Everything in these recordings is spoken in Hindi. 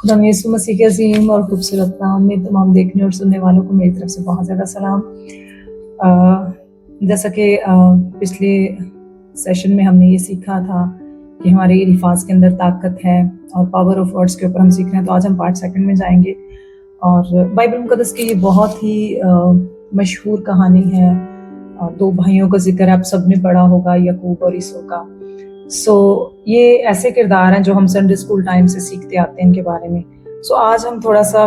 खुदा यीशु मसीह के अजीम और खूबसूरत नाम में तमाम देखने और सुनने वालों को मेरी तरफ से बहुत ज़्यादा सलाम। जैसा कि पिछले सेशन में हमने ये सीखा था कि हमारे अल्फाज के अंदर ताकत है और पावर ऑफ वर्ड्स के ऊपर हम सीख रहे हैं, तो आज हम पार्ट सेकंड में जाएंगे। और बाइबल मुकद्दस की ये बहुत ही मशहूर कहानी है। दो भाइयों का जिक्र आप सब ने पढ़ा होगा, यकूब और ईसो का। ये ऐसे किरदार हैं जो हम संडे स्कूल टाइम से सीखते आते हैं इनके बारे में। आज हम थोड़ा सा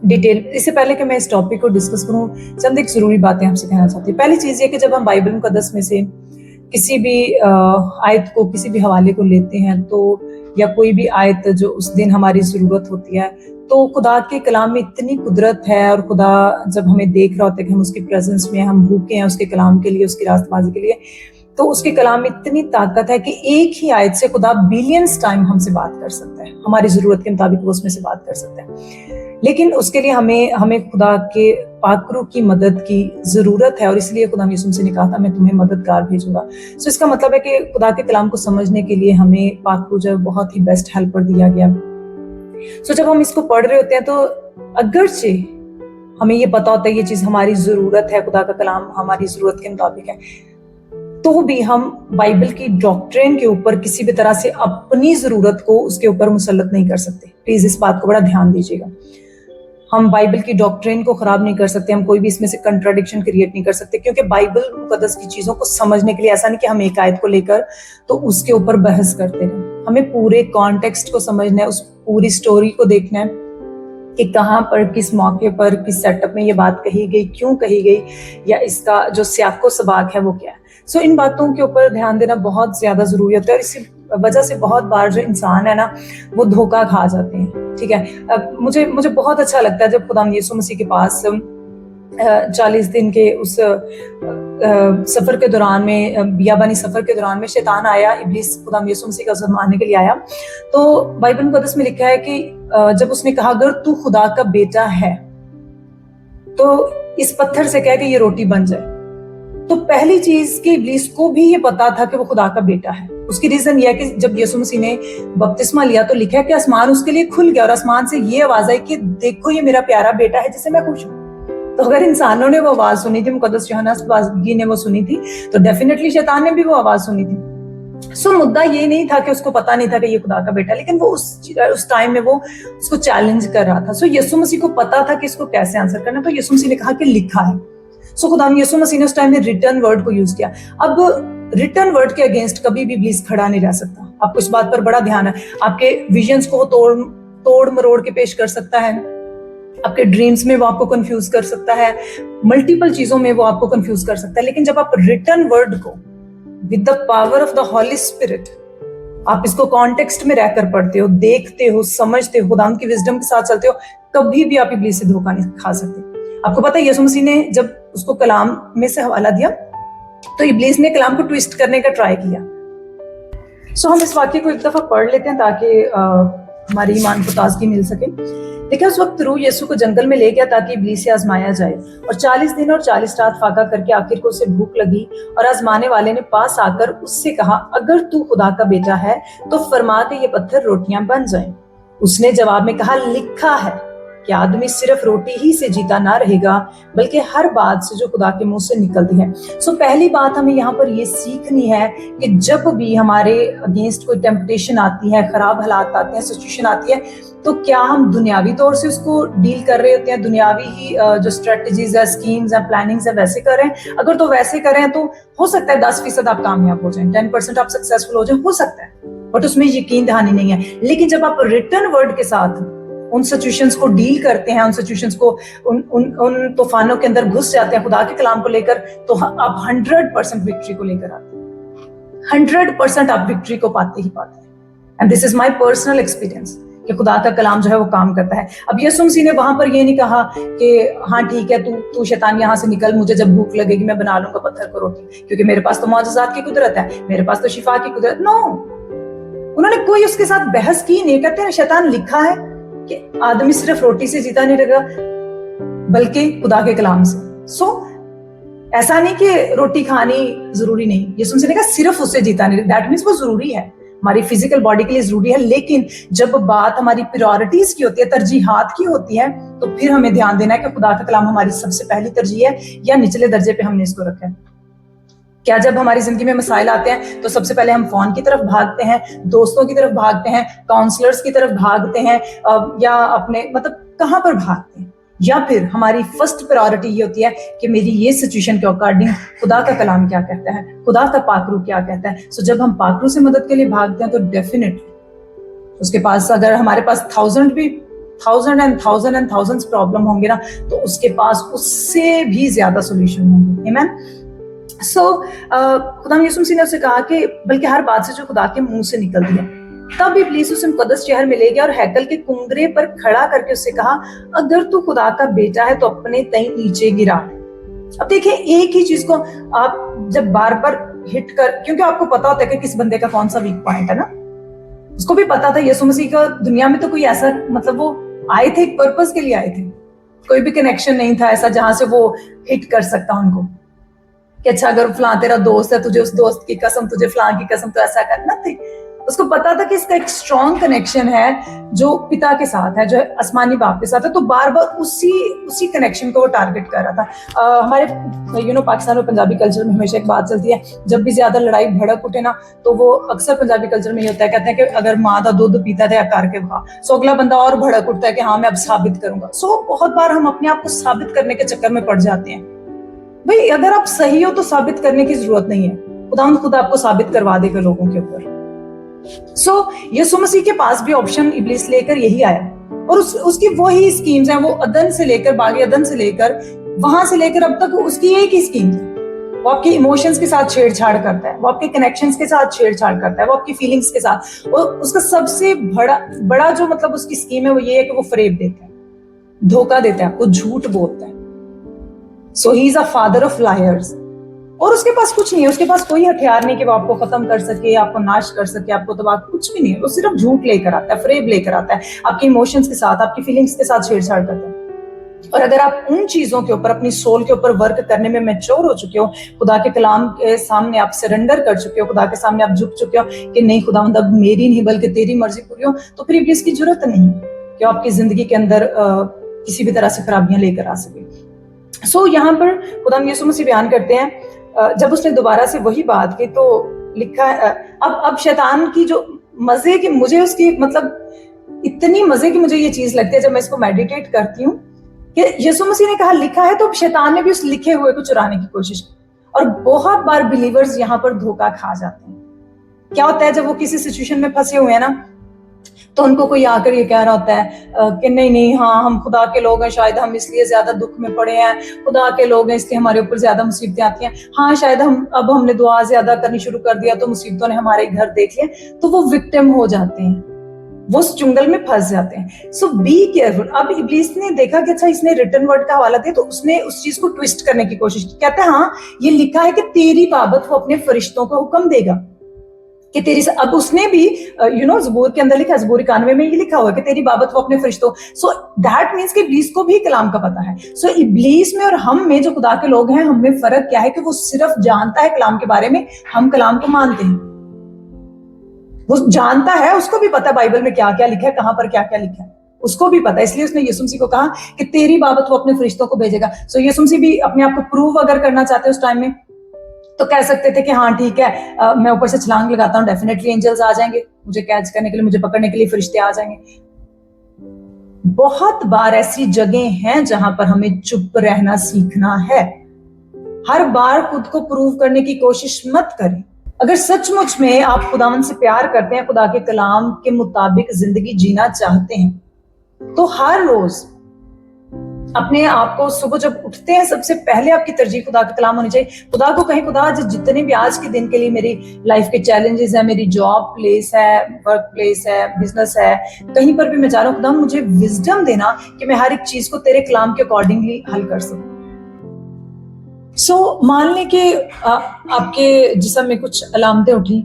डिटेल, इससे पहले कि मैं इस टॉपिक को डिस्कस करूं, चंद एक जरूरी बातें आपसे कहना चाहती हूँ। पहली चीज ये कि जब हम बाइबल मुकद्दस में से किसी भी आयत को, किसी भी हवाले को लेते हैं, तो या कोई भी आयत जो उस दिन हमारी जरूरत होती है, तो खुदा के कलाम में इतनी कुदरत है और खुदा जब हमें देख रहा होता है कि हम उसकी प्रेजेंस में, हम भूखे हैं उसके कलाम के लिए, उसकी रास्तबाजी के लिए, तो उसके कलाम में इतनी ताकत है कि एक ही आयत से खुदा बिलियंस टाइम हमसे बात कर सकता है, हमारी जरूरत के मुताबिक वो उसमें से बात कर सकता है। लेकिन उसके लिए हमें खुदा के पाकरू की मदद की जरूरत है, और इसलिए खुदा ने यीशु से कहा था, मैं तुम्हें मददगार भेजूंगा। इसका मतलब है कि खुदा के कलाम को समझने के लिए हमें पाकरू जो बहुत ही बेस्ट हेल्पर दिया गया। जब हम इसको पढ़ रहे होते हैं, तो अगरचे हमें ये पता होता है ये चीज हमारी जरूरत है, खुदा का कलाम हमारी जरूरत के मुताबिक है, तो भी हम बाइबल की डॉक्ट्रिन के ऊपर किसी भी तरह से अपनी जरूरत को उसके ऊपर मुसल्लत नहीं कर सकते। प्लीज इस बात को बड़ा ध्यान दीजिएगा। हम बाइबल की डॉक्ट्रिन को खराब नहीं कर सकते, हम कोई भी इसमें से कंट्राडिक्शन क्रिएट नहीं कर सकते, क्योंकि बाइबल मुकद्दस की चीजों को समझने के लिए ऐसा नहीं कि हम एक आयत को लेकर तो उसके ऊपर बहस करते हैं। हमें पूरे कॉन्टेक्स्ट को समझना है, उस पूरी स्टोरी को देखना है कि कहाँ पर, किस मौके पर, किस सेटअप में ये बात कही गई, क्यों कही गई, या इसका जो सियाको सबाक है वो क्या है। इन बातों के ऊपर ध्यान देना बहुत ज्यादा जरूरी होता है, और इसी वजह से बहुत बार जो इंसान है ना, वो धोखा खा जाते हैं। ठीक है, मुझे बहुत अच्छा लगता है जब खुदा यीशु मसीह के पास 40 दिन के उस सफर के दौरान में, बियाबानी सफर के दौरान में शैतान आया, इब्लीस खुदा यीशु मसीह का ज़ुल्म मारने के लिए आया। तो बाइबल मुकद्दस में लिखा है कि जब उसने कहा, अगर तू खुदा का बेटा है तो इस पत्थर से कह के ये रोटी बन जाए। तो पहली चीज कि इब्लीस को भी ये पता था कि वो खुदा का बेटा है। उसकी रीजन ये है कि जब यीशु मसीह ने बपतिस्मा लिया, तो लिखा है कि आसमान उसके लिए खुल गया और आसमान से ये आवाज आई कि देखो ये मेरा प्यारा बेटा है जिसे मैं खुश हूँ। तो अगर इंसानों ने वो आवाज सुनी थी, मुकद्दस यूहन्ना बाज़गी ने वो सुनी थी, तो डेफिनेटली शैतान ने भी वो आवाज सुनी थी। मुद्दा ये नहीं था कि उसको पता नहीं था कि ये खुदा का बेटा, लेकिन वो उस टाइम में वो उसको चैलेंज कर रहा था। यीशु मसीह को पता था कि इसको कैसे आंसर करना, तो यीशु मसीह ने कहा कि लिखा है। खुदा यीशु मसीह ने उस टाइम में रिटर्न वर्ड को यूज किया। अब रिटर्न वर्ड के अगेंस्ट कभी भी इब्लीस खड़ा नहीं रह सकता। आपको इस बात पर बड़ा ध्यान है। आपके विजन्स को तोड़ मरोड़ के पेश कर सकता है, आपके ड्रीम्स में वो आपको कंफ्यूज कर सकता है, मल्टीपल चीजों में वो आपको कंफ्यूज कर सकता है। लेकिन जब आप रिटर्न वर्ड को with the power of the Holi spirit, आप इसको कॉन्टेक्स्ट में रहकर पढ़ते हो, देखते हो, समझते हो, खुदा की विजडम के साथ चलते हो, कभी भी आप इब्लीस से धोखा नहीं खा सकते। आपको पता है यीशु मसीह ने जब उसको कलाम में से हवाला दिया, तो इब्लीस ने कलाम को ट्विस्ट करने का ट्राई किया। हम इस वाक्य को एक दफा पढ़ लेते हैं ताकि हमारी ईमान को ताजगी मिल सके। देखिए, उस वक्त रूह यीशु को जंगल में ले गया ताकि इब्लीस से आजमाया जाए, और 40 दिन और 40 रात फाका करके आखिर को उसे भूख लगी, और आजमाने वाले ने पास आकर उससे कहा, अगर तू खुदा का बेटा है तो फरमा के ये पत्थर रोटियां बन जाएं। उसने जवाब में कहा, लिखा है कि आदमी सिर्फ रोटी ही से जीता ना रहेगा, बल्कि हर बात से जो खुदा के मुंह से निकलती है। पहली बात हमें यहाँ पर ये सीखनी है कि जब भी हमारे अगेंस्ट कोई टेम्पटेशन आती है, खराब हालात आते हैं, सिचुएशन आती है, तो क्या हम दुनियावी तौर से उसको डील कर रहे होते हैं, दुनियावी ही जो स्ट्रेटजीज है, स्कीम्स है, प्लानिंग्स है, वैसे कर रहे हैं? अगर तो वैसे कर रहे हैं तो हो सकता है 10% आप कामयाब हो जाएं, 10% आप सक्सेसफुल हो जाएं, हो सकता है, बट उसमें यकीन दहानी नहीं है। लेकिन जब आप रिटर्न वर्ड के साथ उन सिचुएशंस को डील करते हैं, उन सिचुएशंस को, उन तूफानों के अंदर घुस जाते हैं खुदा के कलाम को लेकर, तो आप 100% विक्ट्री को लेकर आते हैं। 100% आप विक्ट्री को पाते ही पाते हैं। And this is my personal experience कि खुदा का कलाम जो है वो काम करता है। अब यीशु मसीह ने वहां पर ये नहीं कहा कि हाँ ठीक है, तू शैतान यहाँ से निकल, मुझे जब भूख लगेगी मैं बना लूंगा पत्थर को रोटी, क्योंकि मेरे पास तो मौजज़ात की कुदरत है, मेरे पास तो शिफा की कुदरत। नो, उन्होंने कोई उसके साथ बहस की नहीं। कहते हैं शैतान, लिखा है कि आदमी सिर्फ रोटी से जीता नहीं रहेगा बल्कि खुदा के कलाम से। ऐसा नहीं कि रोटी खानी जरूरी नहीं, यीशु मसीह ने कहा सिर्फ उससे जीता नहीं, दैट मींस वो जरूरी है, हमारी फिजिकल बॉडी के लिए जरूरी है, लेकिन जब बात हमारी प्रायोरिटीज की होती है, तरजीहात की होती है, तो फिर हमें ध्यान देना है कि खुदा का कलाम हमारी सबसे पहली तरजीह है या निचले दर्जे पे हमने इसको रखा है। क्या जब हमारी जिंदगी में मसाइल आते हैं तो सबसे पहले हम फोन की तरफ भागते हैं, दोस्तों की तरफ भागते हैं, काउंसलर्स की तरफ भागते हैं, या अपने मतलब कहाँ पर भागते हैं? या फिर हमारी फर्स्ट प्रायोरिटी ये होती है कि मेरी ये सिचुएशन के अकॉर्डिंग खुदा का कलाम क्या कहता है, खुदा का पाकरू क्या कहता है। सो जब हम पाकरू से मदद के लिए भागते हैं तो डेफिनेटली उसके पास, अगर हमारे पास थाउजेंड एंड थाउजेंड्स प्रॉब्लम होंगे ना, तो उसके पास उससे भी ज्यादा सोल्यूशन होंगे। आमीन। सो खुदा यीशु मसीह ने उससे कहा कि बल्कि हर बात से जो खुदा के मुंह से निकलती है। तब इब्लीस उसे मुकद्दस शहर में ले गया और हैकल के कुंगरे पर खड़ा करके उससे कहा, अगर तू खुदा का बेटा है तो अपने तई नीचे गिरा। अब देखिए, एक ही चीज को आप जब बार बार हिट कर, क्योंकि आपको पता होता है कि किस बंदे का कौन सा वीक पॉइंट है ना, उसको भी पता था यीशु मसीह का दुनिया में तो कोई ऐसा, मतलब वो आए थे एक पर्पस के लिए आए थे, कोई भी कनेक्शन नहीं था ऐसा जहां से वो हिट कर सकता उनको कि अच्छा अगर फलां तेरा दोस्त है, तुझे उस दोस्त की कसम, तुझे फलां की कसम, तो ऐसा करना थी। उसको पता था कि इसका एक स्ट्रॉन्ग कनेक्शन है जो पिता के साथ है, जो आसमानी बाप के साथ है, तो बार बार उसी कनेक्शन को वो टारगेट कर रहा था। हमारे पाकिस्तान और पंजाबी कल्चर में हमेशा एक बात चलती है, जब भी ज्यादा लड़ाई भड़क उठे ना, तो वो अक्सर पंजाबी कल्चर में ये होता है, कहते हैं कि अगर माँ का दूध पीता था करके खा, सो अगला बंदा और भड़क उठता है कि हाँ मैं अब साबित करूंगा। सो बहुत बार हम अपने आप को साबित करने के चक्कर में पड़ जाते हैं। भाई अगर आप सही हो तो साबित करने की जरूरत नहीं है, खुद आपको साबित करवा देगा लोगों के ऊपर। सो यीशु मसीह के पास भी ऑप्शन इब्लीस लेकर यही आया, और उसकी वही स्कीम्स हैं। वो अदन से लेकर बागी अदन से लेकर वहां से लेकर अब तक उसकी एक ही स्कीम है। वो आपके इमोशंस के साथ छेड़छाड़ करता है, वो आपके कनेक्शंस के साथ छेड़छाड़ करता है, वो आपकी फीलिंग्स के साथ। और उसका सबसे बड़ा जो मतलब उसकी स्कीम है वो ये है कि वो फरेब देता है, धोखा देता है, आपको झूठ बोलता है। So he is a father of liars. और उसके पास कुछ नहीं है, उसके पास कोई हथियार नहीं कि वो आपको खत्म कर सके, आपको नाश कर सके, आपको तबाह, कुछ भी नहीं है। वो सिर्फ झूठ लेकर आता है, फरेब लेकर आता है, आपके इमोशंस के साथ, आपकी फीलिंग्स के साथ छेड़छाड़ करता है। और अगर आप उन चीजों के ऊपर, अपनी सोल के ऊपर वर्क करने में मैच्योर हो चुके हो, खुदा के कलाम के सामने आप सरेंडर कर चुके हो, खुदा के सामने आप झुक चुके हो कि नहीं खुदा मतलब मेरी नहीं बल्कि तेरी मर्जी पूरी हो, तो फिर इब्लीस की जरूरत नहीं कि आपकी जिंदगी के अंदर किसी भी तरह से खराबियां लेकर आ सके। सो यहाँ पर खुदा यीशु मसीह बयान करते हैं, जब उसने दोबारा से वही बात की तो लिखा अब शैतान की जो मजे की, मुझे उसकी मतलब इतनी मजे की मुझे ये चीज लगती है जब मैं इसको मेडिटेट करती हूँ कि यीशु मसीह ने कहा लिखा है, तो शैतान ने भी उस लिखे हुए को चुराने की कोशिश की। और बहुत बार बिलीवर्स यहाँ पर धोखा खा जाते हैं। क्या होता है जब वो किसी सिचुएशन में फंसे हुए हैं ना, तो उनको कोई आकर ये कह रहा होता है कि नहीं हाँ हम खुदा के लोग हैं, शायद हम इसलिए ज्यादा दुख में पड़े हैं, खुदा के लोग हैं इसलिए हमारे ऊपर ज्यादा मुसीबतें आती हैं, हाँ शायद हमने दुआ ज्यादा करनी शुरू कर दिया तो मुसीबतों ने हमारे घर देख लिया, तो वो विक्टिम हो जाते हैं, वो उस चुंगल में फंस जाते हैं। सो बी केयरफुल। अब इब्लीस ने देखा कि अच्छा इसने रिटर्न वर्ड का हवाला दिया, तो उसने उस चीज को ट्विस्ट करने की कोशिश की। कहता है हाँ ये लिखा है कि तेरी बाबत वो अपने फरिश्तों को हुक्म देगा कि तेरी, अब उसने भी ज़बूर के अंदर लिखा, ज़बूर 91 में ये लिखा हुआ है कि तेरी बाबत वो अपने फरिश्तों। सो दैट मींस कि इब्लीस को भी कलाम का पता है। सो इब्लीस में और हम में जो खुदा के लोग हैं, हम में फर्क क्या है कि वो सिर्फ जानता है कलाम के बारे में, हम कलाम को मानते हैं। वो जानता है, उसको भी पता है बाइबल में क्या क्या लिखा है, कहां पर क्या क्या लिखा है, उसको भी पता है। इसलिए उसने यीशु मसीह को कहा कि तेरी बाबत वो अपने फरिश्तों को भेजेगा। सो यीशु मसीह भी अपने आप को प्रूव अगर करना चाहते उस टाइम में तो कह सकते थे कि हाँ ठीक है मैं ऊपर से छलांग लगाता हूँ, डेफिनेटली एंजल्स आ जाएंगे मुझे कैच करने के लिए, मुझे पकड़ने के लिए फरिश्ते आ जाएंगे। बहुत बार ऐसी जगह हैं जहां पर हमें चुप रहना सीखना है। हर बार खुद को प्रूव करने की कोशिश मत करें। अगर सचमुच में आप खुदावन से प्यार करते हैं, खुदा के कलाम के मुताबिक जिंदगी जीना चाहते हैं, तो हर रोज अपने आप को सुबह जब उठते हैं सबसे पहले आपकी तरजीह खुदा का कलाम होनी चाहिए। खुदा को कहें खुदा जितने भी आज के दिन के लिए मेरी लाइफ के चैलेंजेस है, मेरी जॉब प्लेस है, वर्क प्लेस है, बिजनेस है, कहीं पर भी मैं जा रहा हूँ, खुदा मुझे विजडम देना कि मैं हर एक चीज को तेरे कलाम के अकॉर्डिंगली हल कर सकूं। सो मान लें कि आपके जिस्म में कुछ अलामतें उठी,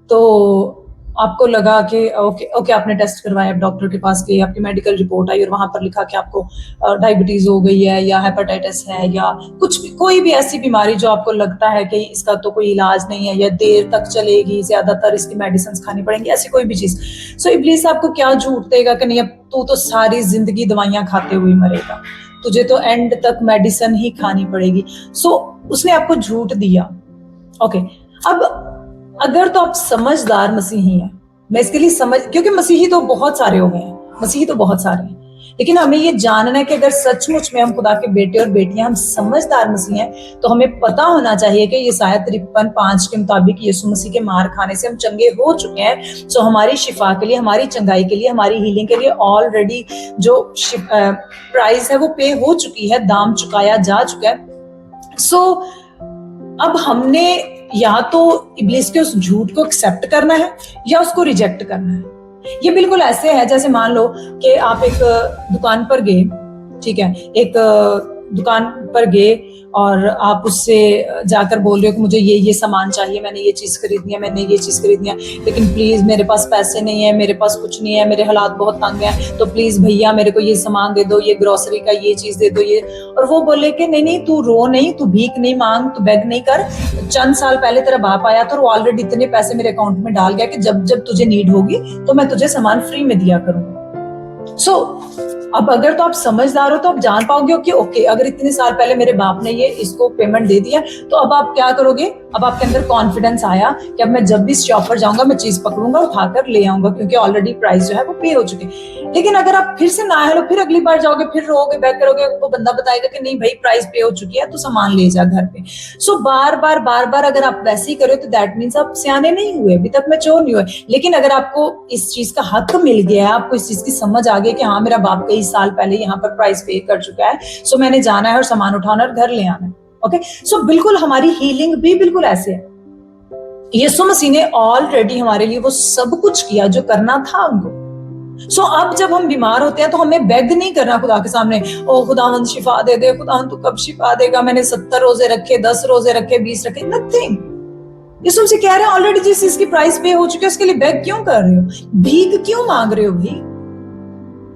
तो आपको लगा कि ओके ओके, आपने टेस्ट करवाया, आप डॉक्टर के पास गए, आपकी मेडिकल रिपोर्ट आई और वहां पर लिखा कि आपको डायबिटीज हो गई है या हेपेटाइटिस है या कुछ भी, कोई भी ऐसी बीमारी जो आपको लगता है कि इसका तो कोई इलाज नहीं है या देर तक चलेगी, ज्यादातर इसकी मेडिसिन खानी पड़ेंगी, ऐसी कोई भी चीज। सो इब्लीस आपको क्या झूठ देगा कि नहीं, अब तू तो सारी जिंदगी दवाइयां खाते हुए मरेगा, तुझे तो एंड तक मेडिसिन ही खानी पड़ेगी। सो उसने आपको झूठ दिया। ओके, अब अगर तो आप समझदार मसीही हैं, मैं इसके लिए समझ, क्योंकि मसीही तो बहुत सारे हो गए हैं, मसीही तो बहुत सारे हैं, लेकिन हमें ये जानना है कि अगर सचमुच में हम खुदा के बेटे और बेटियां, हम समझदार मसीह हैं, तो हमें पता होना चाहिए कि यशायाह 53:5 के मुताबिक यीशु मसीह के मार खाने से हम चंगे हो चुके हैं। सो हमारी शिफा के लिए, हमारी चंगाई के लिए, हमारी हीलिंग के लिए ऑलरेडी जो प्राइस है वो पे हो चुकी है, दाम चुकाया जा चुका है। सो अब हमने या तो इब्लीस के उस झूठ को एक्सेप्ट करना है या उसको रिजेक्ट करना है। ये बिल्कुल ऐसे है जैसे मान लो कि आप एक दुकान पर गए, ठीक है, एक दुकान पर गए और आप उससे जाकर बोल रहे हो कि मुझे ये सामान चाहिए, मैंने ये चीज खरीदनी है, मैंने ये चीज खरीदनी है, लेकिन प्लीज मेरे पास पैसे नहीं है, मेरे पास कुछ नहीं है, मेरे हालात बहुत तंग हैं, तो प्लीज भैया मेरे को ये सामान दे दो, ये ग्रोसरी का ये चीज दे दो, ये। और वो बोले कि नहीं नहीं, तू रो नहीं, तू भीख नहीं मांग, तू बेग नहीं कर, चंद साल पहले तेरा बाप आया था और वो ऑलरेडी इतने पैसे मेरे अकाउंट में डाल गया कि जब जब तुझे नीड होगी तो मैं तुझे सामान फ्री में दिया करूंगा। सो अब अगर तो आप समझदार हो तो आप जान पाओगे कि ओके, अगर इतने साल पहले मेरे बाप ने ये इसको पेमेंट दे दिया, तो अब आप क्या करोगे, अब आपके अंदर कॉन्फिडेंस आया कि अब मैं जब भी शॉप पर जाऊंगा मैं चीज पकड़ूंगा, उठाकर ले आऊंगा, क्योंकि ऑलरेडी प्राइस जो है वो पे हो चुके। लेकिन अगर आप फिर से ना हेलो, फिर अगली बार जाओगे, फिर रोगे, बैक करोगे, वो बंदा बताएगा कि नहीं भाई प्राइस पे हो चुकी है, तो सामान ले जा घर पे। सो बार बार अगर आप वैसे ही करो तो दैट मीन्स आप सियाने नहीं हुए, अभी तक मैच्योर नहीं हुए। लेकिन अगर आपको इस चीज का हक मिल गया है, आपको इस चीज की समझ आ गई कि हाँ मेरा बाप कई साल पहले यहाँ पर प्राइस पे कर चुका है, सो मैंने जाना है और सामान उठाना और घर ले आना है। ओके, सो बिल्कुल हमारी हीलिंग भी बिल्कुल ऐसे है। यीशु मसीह ने ऑलरेडी हमारे लिए वो सब कुछ किया जो करना था उनको। सो अब जब हम बीमार होते हैं तो हमें बेग नहीं करना खुदा के सामने, ओ खुदावंद शिफा दे दे, खुदावंद तू कब शिफा देगा, मैंने 70 रोजे रखे, 10 रोजे रखे, 20 रखे, नथिंग। यीशु मसीह कह रहे हैं ऑलरेडी जिस चीज की प्राइस पे हो चुकी है उसके लिए बेग क्यों कर रहे हो, भीख क्यों मांग रहे हो भाई।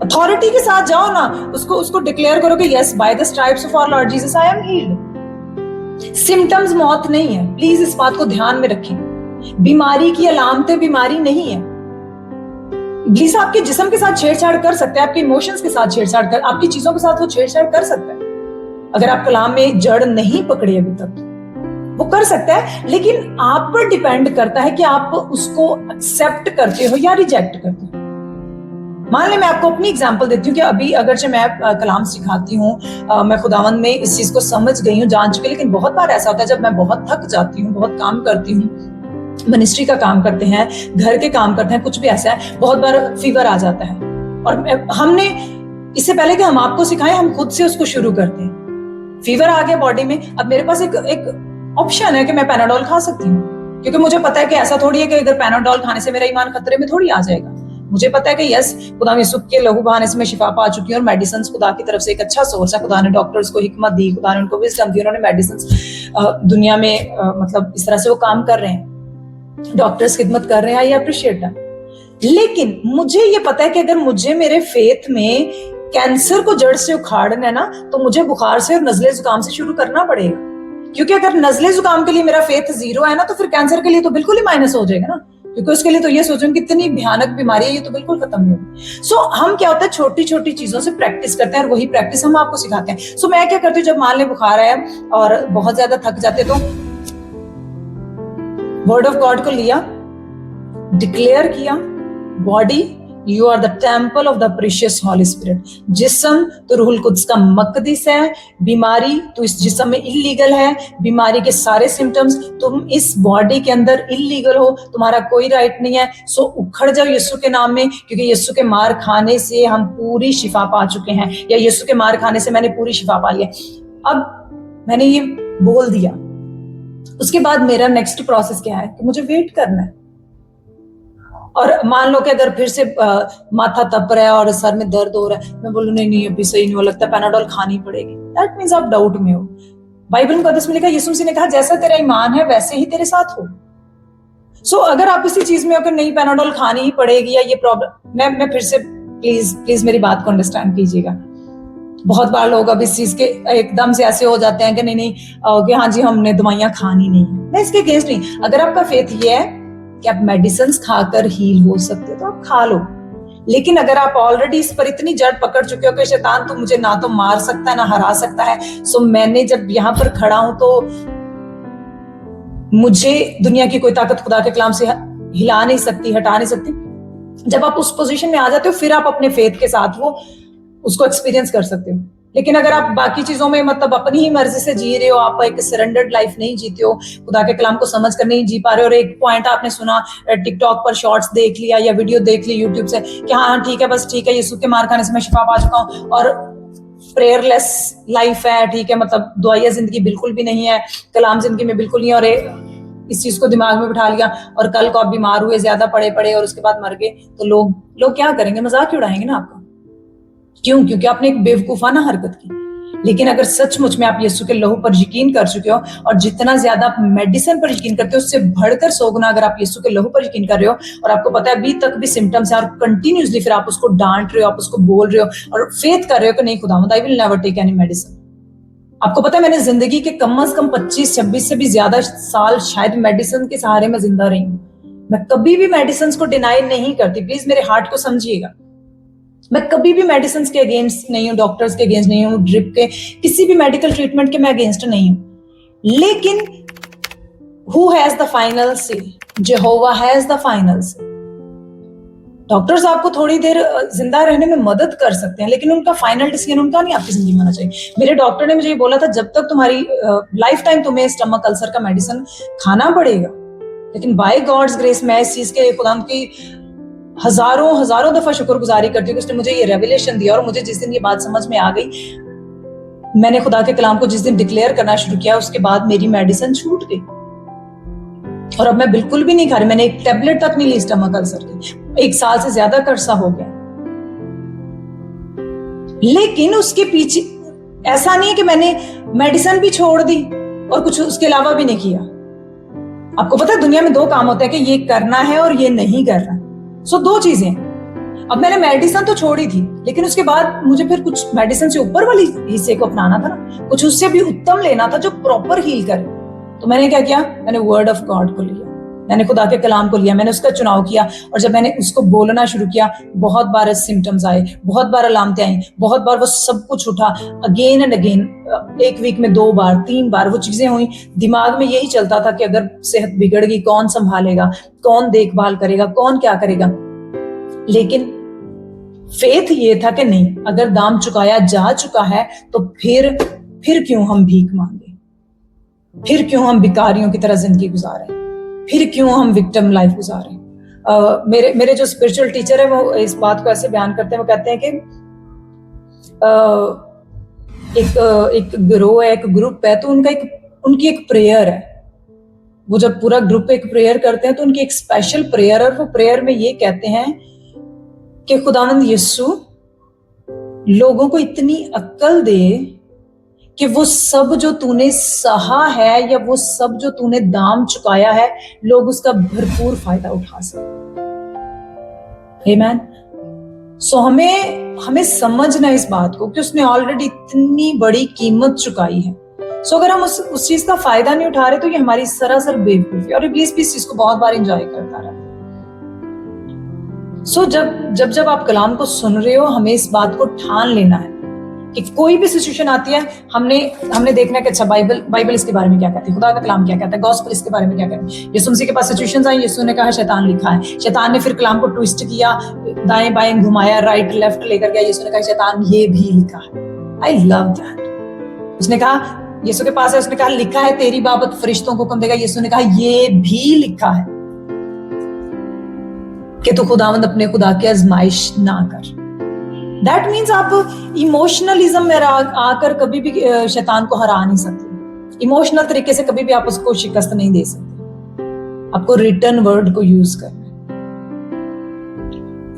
अथॉरिटी के साथ जाओ ना, उसको डिक्लेयर करो कि yes by the stripes of our lord Jesus I am healed. Symptoms मौत नहीं है, प्लीज इस बात को ध्यान में रखें। बीमारी की अलामतें बीमारी नहीं है। इब्लीस आपके जिस्म के साथ छेड़छाड़ कर सकता है, आपके इमोशंस के साथ छेड़छाड़ कर, आपकी चीजों के साथ वो छेड़छाड़ कर सकता है। अगर आप कलाम में जड़ नहीं पकड़े अभी तक, वो कर सकता है, लेकिन आप पर डिपेंड करता है कि आप उसको एक्सेप्ट करते हो या रिजेक्ट करते हो। मान ले मैं आपको अपनी एग्जांपल देती हूँ कि अभी अगरचे मैं कलाम सिखाती हूँ, मैं खुदावंद में इस चीज को समझ गई हूँ, जान चुकी, लेकिन बहुत बार ऐसा होता है जब मैं बहुत थक जाती हूँ, बहुत काम करती हूँ, मिनिस्ट्री का काम करते हैं, घर के काम करते हैं, कुछ भी ऐसा है, बहुत बार फीवर आ जाता है और हमने इससे पहले कि हम आपको सिखाएं, हम खुद से उसको शुरू करते हैं। फीवर आ गया बॉडी में, अब मेरे पास एक ऑप्शन है कि मैं पैनाडोल खा सकती हूँ, क्योंकि मुझे पता है कि ऐसा थोड़ी है कि अगर पैनाडोल खाने से मेरा ईमान खतरे में थोड़ी आ जाएगा। मुझे पता है कि यस, खुदा यीशु के लहू बहाने से मैं शिफा पा चुकी हूँ और मेडिसिन खुदा की तरफ से एक अच्छा सोर्स है। खुदा ने डॉक्टर्स को हिकमत दी, खुदा ने उनको विजडम दी, उन्होंने मेडिसिन दुनिया में मतलब इस तरह से वो काम कर रहे हैं, डॉक्टर्स खिदमत कर रहे हैं, आई अप्रिशिएट दैट। लेकिन मुझे ये पता है कि अगर मुझे मेरे फेथ में कैंसर को जड़ से उखाड़ना है ना, तो मुझे बुखार से और नजले जुकाम से शुरू करना पड़ेगा, क्योंकि अगर नजले जुकाम के लिए मेरा फेथ 0 है ना, तो फिर कैंसर के लिए तो बिल्कुल ही माइनस हो जाएगा ना, क्योंकि उसके लिए तो ये सोचूं कितनी भयानक बीमारी है, ये तो बिल्कुल खत्म नहीं होगी। सो हम क्या होता है, छोटी छोटी चीजों से प्रैक्टिस करते हैं और वही प्रैक्टिस हम आपको सिखाते हैं। सो मैं क्या करती हूँ, जब मान ले बुखार आया और बहुत ज्यादा थक जाते, तो वर्ड ऑफ गॉड को लिया, डिक्लेयर किया, body you are the temple of the precious holy spirit, जिस्म तो रूहुल कुद्स का मकदस है, बीमारी तो इस जिस्म में इल्लीगल है, बीमारी के सारे सिम्टम्स तुम इस बॉडी के अंदर इल्लीगल हो, तुम्हारा कोई राइट नहीं है। सो उखड़ जाओ यीशु के नाम में, क्योंकि यीशु के मार खाने से हम पूरी शिफा पा चुके हैं, या यीशु के मार खाने से मैंने पूरी शिफा पा लिया। अब मैंने ये बोल दिया, उसके बाद मेरा नेक्स्ट प्रोसेस क्या है कि मुझे वेट करना है। और मान लो कि अगर फिर से माथा तप रहा है और सर में दर्द हो रहा है, मैं बोलूं नहीं अभी सही नहीं हो, लगता है पैनाडोल खानी पड़ेगी, दैट मींस आप डाउट में हो। बाइबल मुकद्दस में लिखा, यीशु मसीह ने कहा जैसा तेरा ईमान है वैसे ही तेरे साथ हो। सो अगर आप इसी चीज में अगर नहीं पैनाडोल खानी ही पड़ेगी या ये प्रॉब्लम, मैं फिर से प्लीज मेरी बात को अंडरस्टैंड कीजिएगा। बहुत बार लोग अब इस चीज के एकदम से ऐसे हो जाते हैं कि नहीं कि हाँ जी हमने दवाइयां खानी नहीं है। मैं इसके अगेंस्ट नहीं। अगर आपका फेथ ये है कि आप मेडिसिन खाकर हील हो सकते हो तो आप खा लो, लेकिन अगर आप ऑलरेडी इस पर इतनी जड़ पकड़ चुके हो कि शैतान तो मुझे ना तो मार सकता है ना हरा सकता है, सो मैंने जब यहाँ पर खड़ा हूं तो मुझे दुनिया की कोई ताकत खुदा के कलाम से हिला नहीं सकती, हटा नहीं सकती। जब आप उस पोजीशन में आ जाते हो फिर आप अपने फेथ के साथ वो उसको एक्सपीरियंस कर सकते हो। लेकिन अगर आप बाकी चीजों में मतलब अपनी ही मर्जी से जी रहे हो, आप एक सरेंडर्ड लाइफ नहीं जीते हो, खुदा के कलाम को समझ कर नहीं जी पा रहे हो, और एक पॉइंट आपने सुना टिकटॉक पर शॉर्ट्स देख लिया या वीडियो देख ली यूट्यूब से कि हाँ ठीक है बस ठीक है यीशु के मार खाने से मैं शिफा पा चुका हूँ, और प्रेयरलेस लाइफ है, ठीक है मतलब दुआया जिंदगी बिल्कुल भी नहीं है, कलाम जिंदगी में बिल्कुल नहीं, और इस चीज को दिमाग में बिठा लिया और कल को आप बीमार हुए, ज्यादा पड़े और उसके बाद मर गए, तो लोग क्या करेंगे, मजाक उड़ाएंगे ना आपका। क्यों? क्योंकि आपने एक बेवकूफाना हरकत की। लेकिन अगर सचमुच में आप यीशु के लहू पर यकीन कर चुके हो, और जितना ज्यादा आप मेडिसिन पर यकीन करते हो उससे बढ़कर 100 गुना अगर आप यीशु के लहू पर यकीन कर रहे हो, और आपको पता है अभी तक भी सिम्टम्स है और कंटिन्यूसली फिर आप उसको डांट रहे हो, आप उसको बोल रहे हो और फेथ कर रहे हो कि नहीं खुदावंद I will never take any medicine. आपको पता है मैंने जिंदगी के कम से कम 25-26 से भी ज्यादा साल शायद मेडिसिन के सहारे में जिंदा रही हूं। मैं कभी भी मेडिसिन को डिनाई नहीं करती, प्लीज मेरे हार्ट को समझिएगा। मैं कभी भी मेडिसिन के अगेंस्ट नहीं हूँ, डॉक्टर्स के अगेंस्ट नहीं हूँ, ड्रिप के किसी भी मेडिकल ट्रीटमेंट के मैं अगेंस्ट नहीं हूँ। लेकिन हु हैज द फाइनल से? यहोवा हैज द फाइनल से। डॉक्टर्स आपको थोड़ी देर जिंदा रहने में मदद कर सकते हैं, लेकिन उनका फाइनल डिसीजन उनका नहीं आपकी जिंदगी में होना चाहिए। मेरे डॉक्टर ने मुझे ये बोला था जब तक तुम्हारी लाइफ टाइम तुम्हें स्टमक अल्सर का मेडिसिन खाना पड़ेगा, लेकिन बाय गॉड्स ग्रेस मैं इस चीज के खुदा की हजारों दफा शुक्रगुजारी करती हूँ कि उसने मुझे ये रेवलेशन दिया, और मुझे जिस दिन ये बात समझ में आ गई, मैंने खुदा के कलाम को जिस दिन डिक्लेयर करना शुरू किया उसके बाद मेरी मेडिसिन छूट गई और अब मैं बिल्कुल भी नहीं खा रही। मैंने एक टैबलेट तक नहीं ली स्टमक अल्सर की, 1 साल से ज्यादा का अरसा हो गया। लेकिन उसके पीछे ऐसा नहीं है कि मैंने मेडिसिन भी छोड़ दी और कुछ उसके अलावा भी नहीं किया। आपको पता है दुनिया में 2 काम होते हैं कि ये करना है और ये नहीं करना। सो 2 चीजें। अब मैंने मेडिसिन तो छोड़ी थी, लेकिन उसके बाद मुझे फिर कुछ मेडिसिन से ऊपर वाली हिस्से को अपनाना था ना, कुछ उससे भी उत्तम लेना था जो प्रॉपर हील करे। तो मैंने क्या किया, मैंने वर्ड ऑफ गॉड को लिया, मैंने खुदा के कलाम को लिया, मैंने उसका चुनाव किया, और जब मैंने उसको बोलना शुरू किया बहुत बार सिम्टम्स आए, बहुत बार अलामतें आई, बहुत बार वो सब कुछ उठा अगेन एंड अगेन। 1 वीक में 2 बार 3 बार वो चीजें हुई। दिमाग में यही चलता था कि अगर सेहत बिगड़ गई कौन संभालेगा, कौन देखभाल करेगा, कौन क्या करेगा। लेकिन फेथ ये था कि नहीं, अगर दाम चुकाया जा चुका है तो फिर क्यों हम भीख मांगे, फिर क्यों हम भिखारियों की तरह जिंदगी गुजारें, फिर क्यों हम विक्टिम लाइफ गुजारें। मेरे जो स्पिरिचुअल टीचर है वो इस बात को ऐसे बयान करते हैं, वो कहते हैं कि एक गिरोह है, एक ग्रुप है, तो उनकी एक प्रेयर है। वो जब पूरा ग्रुप एक प्रेयर करते हैं तो उनकी एक स्पेशल प्रेयर है, और वो प्रेयर में ये कहते हैं कि खुदावंद यीशु लोगों को इतनी अक्ल दे कि वो सब जो तूने सहा है या वो सब जो तूने दाम चुकाया है, लोग उसका भरपूर फायदा उठा सके। आमीन। सो हमें समझना इस बात को कि उसने ऑलरेडी इतनी बड़ी कीमत चुकाई है। सो अगर हम उस चीज का फायदा नहीं उठा रहे तो ये हमारी सरासर बेवकूफी, और इब्लीस भी इस चीज को बहुत बार एंजॉय करता रहा। सो जब आप कलाम को सुन रहे हो, हमें इस बात को ठान लेना है कि कोई भी सिचुएशन आती है, हमने देखना है कि अच्छा बाइबल इसके बारे में क्या कहती है, खुदा का कलाम क्या कहता है, गॉस्पेल इसके बारे में क्या कहता है। यीशु मसीह के पास सिचुएशंस आई, यीशु ने कहा शैतान लिखा है, शैतान ने फिर कलाम को ट्विस्ट किया, दाएं बाएं घुमाया, राइट लेफ्ट लेकर गया, यीशु ने कहा शैतान ये भी लिखा है। I love that. उसने कहा यीशु के पास है, उसने कहा लिखा है तेरी बाबत फरिश्तों को हुक्म देगा, यीशु ने कहा ये भी लिखा है कि तू खुदावंद अपने खुदा की आजमाइश ना कर। दैट मीन्स आप इमोशनलिज्म में आकर कभी भी शैतान को हरा नहीं सकते। इमोशनल तरीके से कभी भी आप उसको शिकस्त नहीं दे सकते। आपको रिटर्न वर्ड को यूज करना है।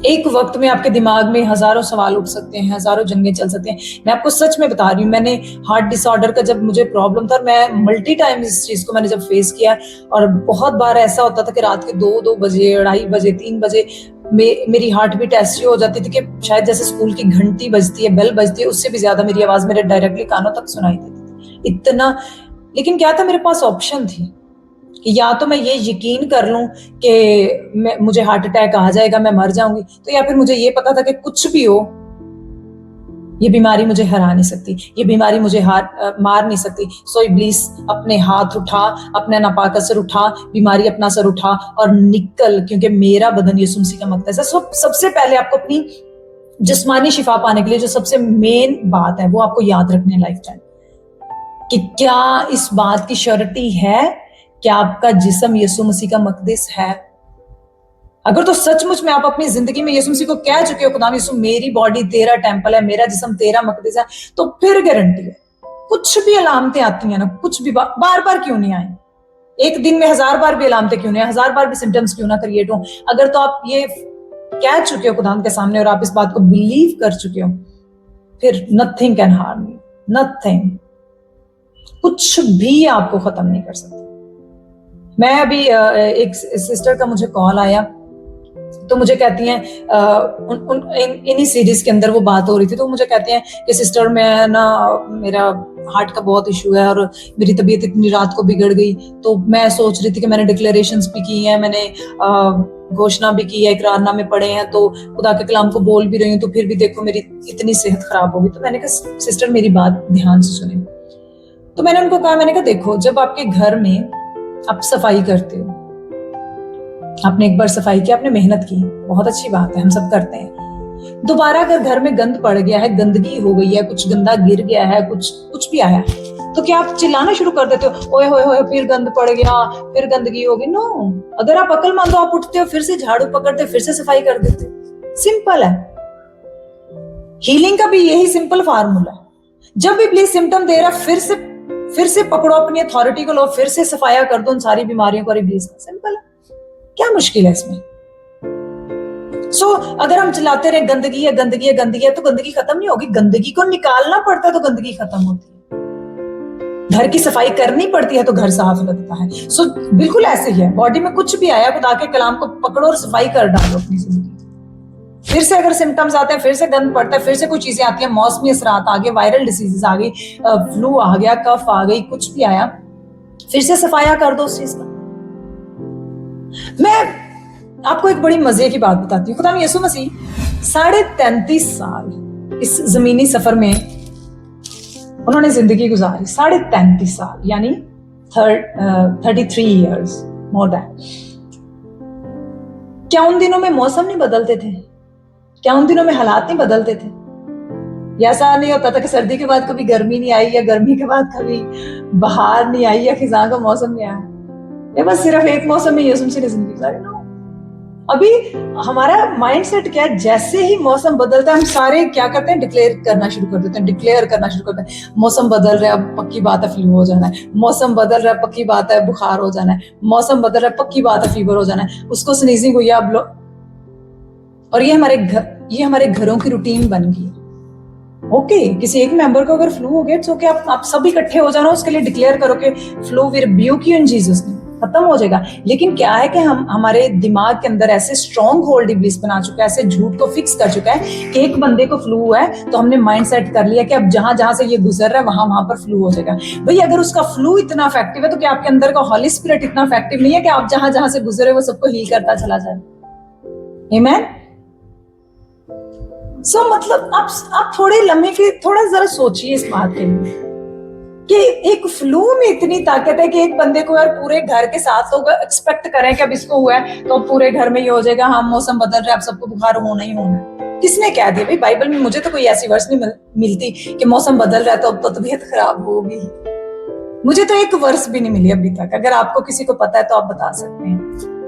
एक वक्त में आपके दिमाग में हजारों सवाल उठ सकते हैं, हजारों जंगें चल सकते हैं। मैं आपको सच में बता रही हूँ, मैंने हार्ट डिसऑर्डर का जब मुझे प्रॉब्लम था, मैं मल्टी टाइम इस चीज को मैंने जब फेस किया, और बहुत बार ऐसा होता था कि रात के 2 बजे, 2:30 बजे, 3 बजे मेरी हार्ट बीट ऐसी हो जाती थी कि शायद जैसे स्कूल की घंटी बजती है, बेल बजती है, उससे भी ज्यादा मेरी आवाज मेरे डायरेक्टली कानों तक सुनाई देती थी, इतना। लेकिन क्या था, मेरे पास ऑप्शन थी कि या तो मैं ये यकीन कर लूं कि मुझे हार्ट अटैक आ जाएगा, मैं मर जाऊंगी, तो या फिर मुझे ये पता था कि कुछ भी हो, ये बीमारी मुझे हरा नहीं सकती, ये बीमारी मुझे मार नहीं सकती। सो इब्लीस अपने हाथ उठा, अपना नापाक सर उठा, बीमारी अपना सर उठा और निकल, क्योंकि मेरा बदन यीशु मसीह का मकदस है। सबसे पहले आपको अपनी जिस्मानी शिफा पाने के लिए जो सबसे मेन बात है, वो आपको याद रखनी है लाइफ टाइम, कि क्या इस बात की श्योरिटी है कि आपका जिस्म यीशु मसीह का मकदस है। अगर तो सचमुच में आप अपनी जिंदगी में यीशु मसीह को कह चुके हो, खुदाम यीशु मेरी बॉडी तेरा टेंपल है, मेरा जिस्म तेरा मकदस है, तो फिर गारंटी है, कुछ भी अलामतें आती हैं ना, कुछ भी बार बार क्यों नहीं आए, एक दिन में 1000 बार भी अलामतें क्यों नहीं, 1000 बार भी सिम्टम्स क्यों ना क्रिएट हो, अगर तो आप ये कह चुके हो खुदाम के सामने और आप इस बात को बिलीव कर चुके हो, फिर nothing can harm you, nothing, कुछ भी आपको खत्म नहीं कर सकता। मैं अभी एक सिस्टर का मुझे कॉल आया, तो मुझे कहती हैं इन्हीं सीरीज के अंदर वो बात हो रही थी, तो मुझे कहते हैं कि सिस्टर मैं ना, मेरा हार्ट का बहुत इशू है और मेरी तबीयत इतनी रात को बिगड़ गई, तो मैं सोच रही थी कि मैंने डिक्लेरेशंस भी की हैं, मैंने घोषणा भी की है, इकरारनामे पढ़े हैं, तो खुदा के कलाम को बोल भी रही हूँ, तो फिर भी देखो मेरी इतनी सेहत खराब होगी। तो मैंने कहा सिस्टर मेरी बात ध्यान से सुने। तो मैंने उनको कहा, मैंने कहा देखो, जब आपके घर में आप सफाई करते हो, आपने एक बार सफाई की, आपने मेहनत की, बहुत अच्छी बात है, हम सब करते हैं। दोबारा अगर घर में गंद पड़ गया है, गंदगी हो गई है, कुछ गंदा गिर गया है, कुछ भी आया, तो क्या आप चिल्लाना शुरू कर देते हो, ओए होए होए फिर गंद पड़ गया, फिर गंदगी होगी? नो, अगर आप अक्लमंद हो, आप उठते हो, फिर से झाड़ू पकड़ते हो, फिर से सफाई कर देते हो। सिंपल है। हीलिंग का भी यही सिंपल फार्मूला है। जब भी प्लीज सिम्टम दे रहा, फिर से पकड़ो अपनी अथॉरिटी को, लो, फिर से सफाया कर दो उन सारी बीमारियों को रिलीज कर। सिंपल है, क्या मुश्किल है इसमें? अगर हम चलाते रहे गंदगी है, गंदगी है, गंदगी है, तो गंदगी खत्म नहीं होगी। गंदगी को निकालना पड़ता है तो गंदगी खत्म होती है। घर की सफाई करनी पड़ती है तो घर साफ लगता है। बिल्कुल ऐसे ही है, बॉडी में कुछ भी आया, खुदा के कलाम को पकड़ो और सफाई कर डालो अपनी जिंदगी। फिर से अगर सिम्टम्स आते हैं, फिर से गंद पड़ता है, फिर से कोई चीजें आती हैं, मौसमी असरात आ गए, वायरल डिसीजेस आ गई, फ्लू आ गया, कफ आ गई, कुछ भी आया, फिर से सफाया कर दो उस चीज का। मैं आपको एक बड़ी मजे की बात बताती हूँ। खुदा यीशु मसीह 33.5 साल इस जमीनी सफर में उन्होंने जिंदगी गुजारी। 33.5 साल यानी 33 ईयर्स, मोर दैन। क्या उन दिनों में मौसम नहीं बदलते थे? क्या उन दिनों में हालात नहीं बदलते थे? ऐसा नहीं होता था कि सर्दी के बाद कभी गर्मी नहीं आई, या गर्मी के बाद कभी बहार नहीं आई, या खिजां का मौसम नहीं आया। ये बस सिर्फ एक मौसम में यीशु मसीह ने जिंदगी गुजारी। नो, अभी हमारा माइंडसेट क्या है, जैसे ही मौसम बदलता है हम सारे क्या करते हैं, डिक्लेयर करना शुरू कर देते हैं, डिक्लेयर करना शुरू करते हैं। मौसम बदल रहा है, अब पक्की बात है फ्लू हो जाना है। मौसम बदल रहा है, पक्की बात है बुखार हो जाना है। मौसम बदल रहा है, पक्की बात है फीवर हो जाना है। उसको स्नीजिंग हुई, अब और ये हमारे घरों की रूटीन बन गई। ओके, किसी एक मेंबर को अगर फ्लू हो गया, तो आप सब इकट्ठे हो जाना, उसके लिए डिक्लेयर करो कि flu we rebuke you in Jesus name, खत्म हो जाएगा। लेकिन क्या है कि हमारे दिमाग के अंदर ऐसे स्ट्रॉन्ग होल्ड इब्लीस बना चुका है, ऐसे झूठ को फिक्स कर चुका है कि एक बंदे को फ्लू हुआ है तो हमने माइंड सेट कर लिया कि अब जहां जहां से ये गुजर रहा है वहां पर फ्लू हो जाएगा। भाई, अगर उसका फ्लू इतना इफेक्टिव है तो क्या आपके अंदर का हॉली स्पिरिट इतना इफेक्टिव नहीं है कि आप जहां जहां से गुजरे वो सबको हील करता चला जाए? आमीन। मतलब आप थोड़े लम्हे के थोड़ा जरा सोचिए इस बात के लिए कि एक फ्लू में इतनी ताकत है कि एक बंदे को यार पूरे घर के 7 लोग एक्सपेक्ट करें कि अब इसको हुआ है तो पूरे घर में ये हो जाएगा, हाँ मौसम बदल रहा है, अब सबको बुखार होना ही होना है। किसने कह दिया? भाई, बाइबल में मुझे तो कोई ऐसी वर्स नहीं मिलती कि मौसम बदल रहा है तो अब तो तबीयत खराब होगी। मुझे तो एक वर्स भी नहीं मिली अभी तक। अगर आपको किसी को पता है तो आप बता सकते हैं।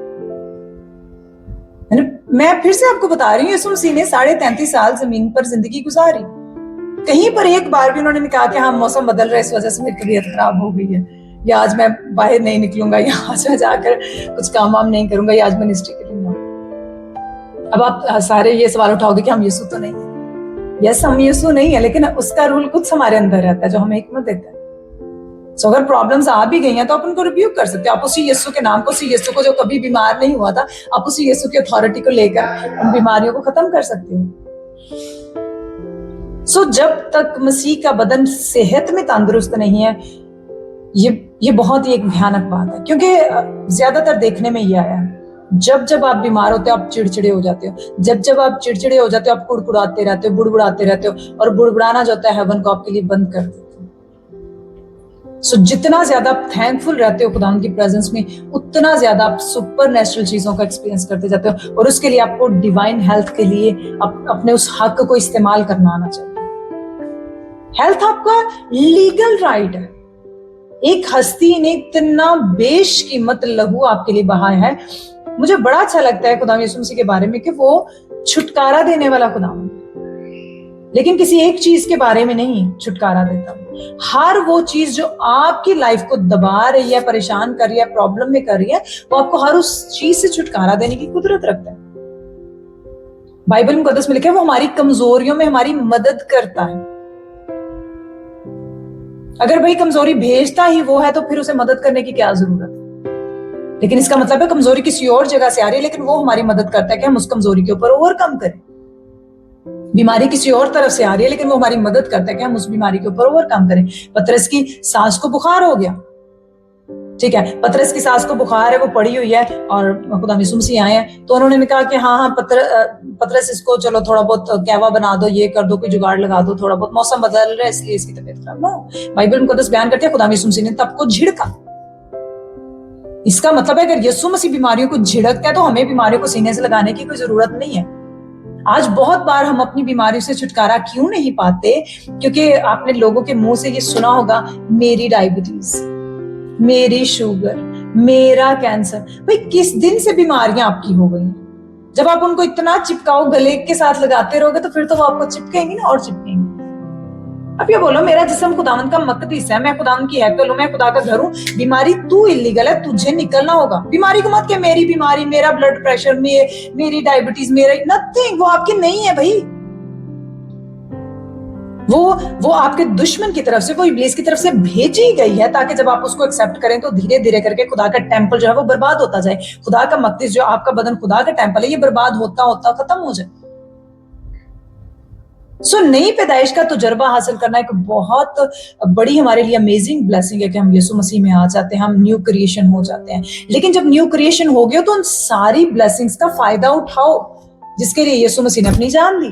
मैं फिर से आपको बता रही हूँ, यीशु मसीह ने 33.5 साल जमीन पर जिंदगी गुजारी। कहीं पर एक बार भी उन्होंने कहा कि हाँ मौसम बदल रहा है, इस वजह से मेरी तबीयत खराब हो गई है, या आज मैं बाहर नहीं निकलूंगा, या आज मैं जाकर कुछ काम वाम नहीं करूंगा, या आज मैं निष्ठा करूंगा। अब आप सारे ये सवाल उठाओगे कि हम यीशु तो नहीं है। यस, हम यीशु नहीं है, लेकिन उसका रूल कुछ हमारे अंदर रहता है जो हमें हिकमत देता है। सो अगर प्रॉब्लम्स आ भी गई हैं तो आप उनको रिब्यूक कर सकते हो। आप उसी यीशु के नाम को, उसी यीशु को जो कभी बीमार नहीं हुआ था, आप उसी यीशु की अथॉरिटी को लेकर उन बीमारियों को खत्म कर सकते हो। सो जब तक मसीह का बदन सेहत में तंदुरुस्त नहीं है, ये बहुत ही एक भयानक बात है, क्योंकि ज्यादातर देखने में ये आया है, जब जब आप बीमार होते हो आप चिड़चिड़े हो जाते हो, जब जब आप चिड़चिड़े हो जाते हो आप कुड़कुड़ाते रहते हो, बुड़बुड़ाते रहते हो, और बुड़बुड़ाना जो होता है हेवन को आपके लिए बंद कर देते हो। सो जितना ज्यादा आप थैंकफुल रहते हो खुदा की प्रेजेंस में, उतना ज्यादा आप सुपर नेचुरल चीजों का एक्सपीरियंस करते जाते हो, और उसके लिए आपको डिवाइन हेल्थ के लिए अपने उस हक को इस्तेमाल करना आना चाहिए। हेल्थ आपका लीगल राइट है। एक हस्ती ने इतना बेशकीमत लहू आपके लिए बहाया है। मुझे बड़ा अच्छा लगता है खुदा यीशु मसीह के बारे में कि वो छुटकारा देने वाला खुदा है, लेकिन किसी एक चीज के बारे में नहीं छुटकारा देता। हर वो चीज जो आपकी लाइफ को दबा रही है, परेशान कर रही है, प्रॉब्लम में कर रही है, वो आपको हर उस चीज से छुटकारा देने की कुदरत रखता है। बाइबल मुकद्दस में लिखा है वो हमारी कमजोरियों में हमारी मदद करता है। अगर भाई कमजोरी भेजता ही वो है तो फिर उसे मदद करने की क्या जरूरत है? लेकिन इसका मतलब है कमजोरी किसी और जगह से आ रही है, लेकिन वो हमारी मदद करता है कि हम उस कमजोरी के ऊपर ओवरकम करें। बीमारी किसी और तरफ से आ रही है, लेकिन वो हमारी मदद करता है कि हम उस बीमारी के ऊपर ओवरकम करें। पतरस की सास को बुखार हो गया, ठीक है, पतरस की सास को बुखार है, वो पड़ी हुई है, और खुदा यीशु मसीह आए हैं, तो उन्होंने कहा कि हाँ पतरस इसको चलो थोड़ा बहुत कहवा बना दो, ये कर दो, कोई जुगाड़ लगा दो, थोड़ा बहुत मौसम बदल रहा है इसलिए इसकी तबीयत खराब ना हो। बाइबल मुकद्दस बयान करते हैं खुदा यीशु मसीह ने तब को झिड़का। इसका मतलब है अगर यीशु मसीह बीमारियों को झिड़कता है तो हमें बीमारियों को सीने से लगाने की कोई जरूरत नहीं है। आज बहुत बार हम अपनी बीमारियों से छुटकारा क्यों नहीं पाते? क्योंकि आपने लोगों के मुंह से ये सुना होगा, मेरी डायबिटीज, मेरी शुगर, मेरा कैंसर। भाई किस दिन से बीमारियां आपकी हो गई? जब आप उनको इतना चिपकाओ, गले के साथ लगाते रहोगे तो फिर तो वो आपको चिपकेंगी ना, और चिपकेंगी। अब ये बोलो मेरा जिस्म खुदावंद का मकदीस है, मैं खुदावंद की हैकल हूं, मैं खुदा का घर हूं, बीमारी तू इलीगल है, तुझे निकलना होगा। बीमारी को मत के मेरी बीमारी, मेरा ब्लड प्रेशर, मेरी डायबिटीज, मेरा नथिंग, वो आपकी नहीं है भाई। वो आपके दुश्मन की तरफ से, वो इब्लीस की तरफ से भेजी गई है, ताकि जब आप उसको एक्सेप्ट करें तो धीरे धीरे करके खुदा का टेम्पल जो है वो बर्बाद होता जाए। खुदा का मकदीस जो आपका बदन खुदा का टेम्पल है, ये बर्बाद होता होता खत्म हो जाए। सो नई पैदाइश का तजुर्बा हासिल करना एक बहुत बड़ी हमारे लिए अमेजिंग ब्लेसिंग है कि हम यीशु मसीह में आ जाते हैं, हम न्यू क्रिएशन हो जाते हैं। लेकिन जब न्यू क्रिएशन हो गए तो उन सारी ब्लेसिंग्स का फायदा उठाओ जिसके लिए यीशु मसीह ने अपनी जान दी।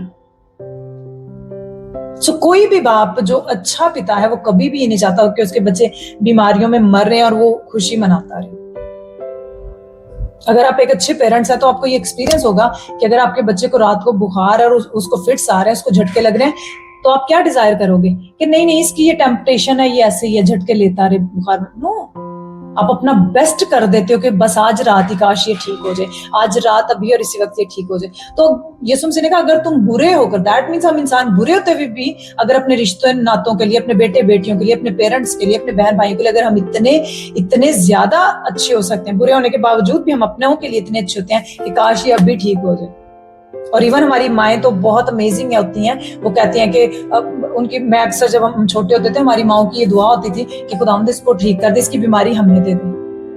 सो कोई भी बाप जो अच्छा पिता है वो कभी भी ये नहीं चाहता कि उसके बच्चे बीमारियों में मर रहे हैं और वो खुशी मनाता रहे। अगर आप एक अच्छे पेरेंट्स हैं तो आपको ये एक्सपीरियंस होगा कि अगर आपके बच्चे को रात को बुखार और उसको फिट्स आ रहे हैं, उसको झटके लग रहे हैं, तो आप क्या डिजायर करोगे कि नहीं इसकी ये टेम्पटेशन है, ये ऐसे ही है, झटके लेता रहे बुखार में। नो, आप अपना बेस्ट कर देते हो कि बस आज रात ही काश ये ठीक हो जाए, आज रात अभी और इसी वक्त ये ठीक हो जाए। तो यीशु मसीह ने कहा अगर तुम बुरे होकर, दैट मीन्स हम इंसान बुरे होते हुए भी अगर अपने रिश्तों नातों के लिए, अपने बेटे बेटियों के लिए, अपने पेरेंट्स के लिए, अपने बहन भाइयों के लिए अगर हम इतने ज्यादा अच्छे हो सकते हैं, बुरे होने के बावजूद भी हम अपनों के लिए इतने अच्छे होते हैं कि काश ये अभी ठीक हो जाए। और इवन हमारी माएँ तो बहुत अमेजिंग होती हैं, वो कहती हैं कि उनकी, मैं अक्सर जब हम छोटे होते थे हमारी माओ की ये दुआ होती थी कि खुदावंद इसको ठीक कर दे, इसकी बीमारी हमें दे दे।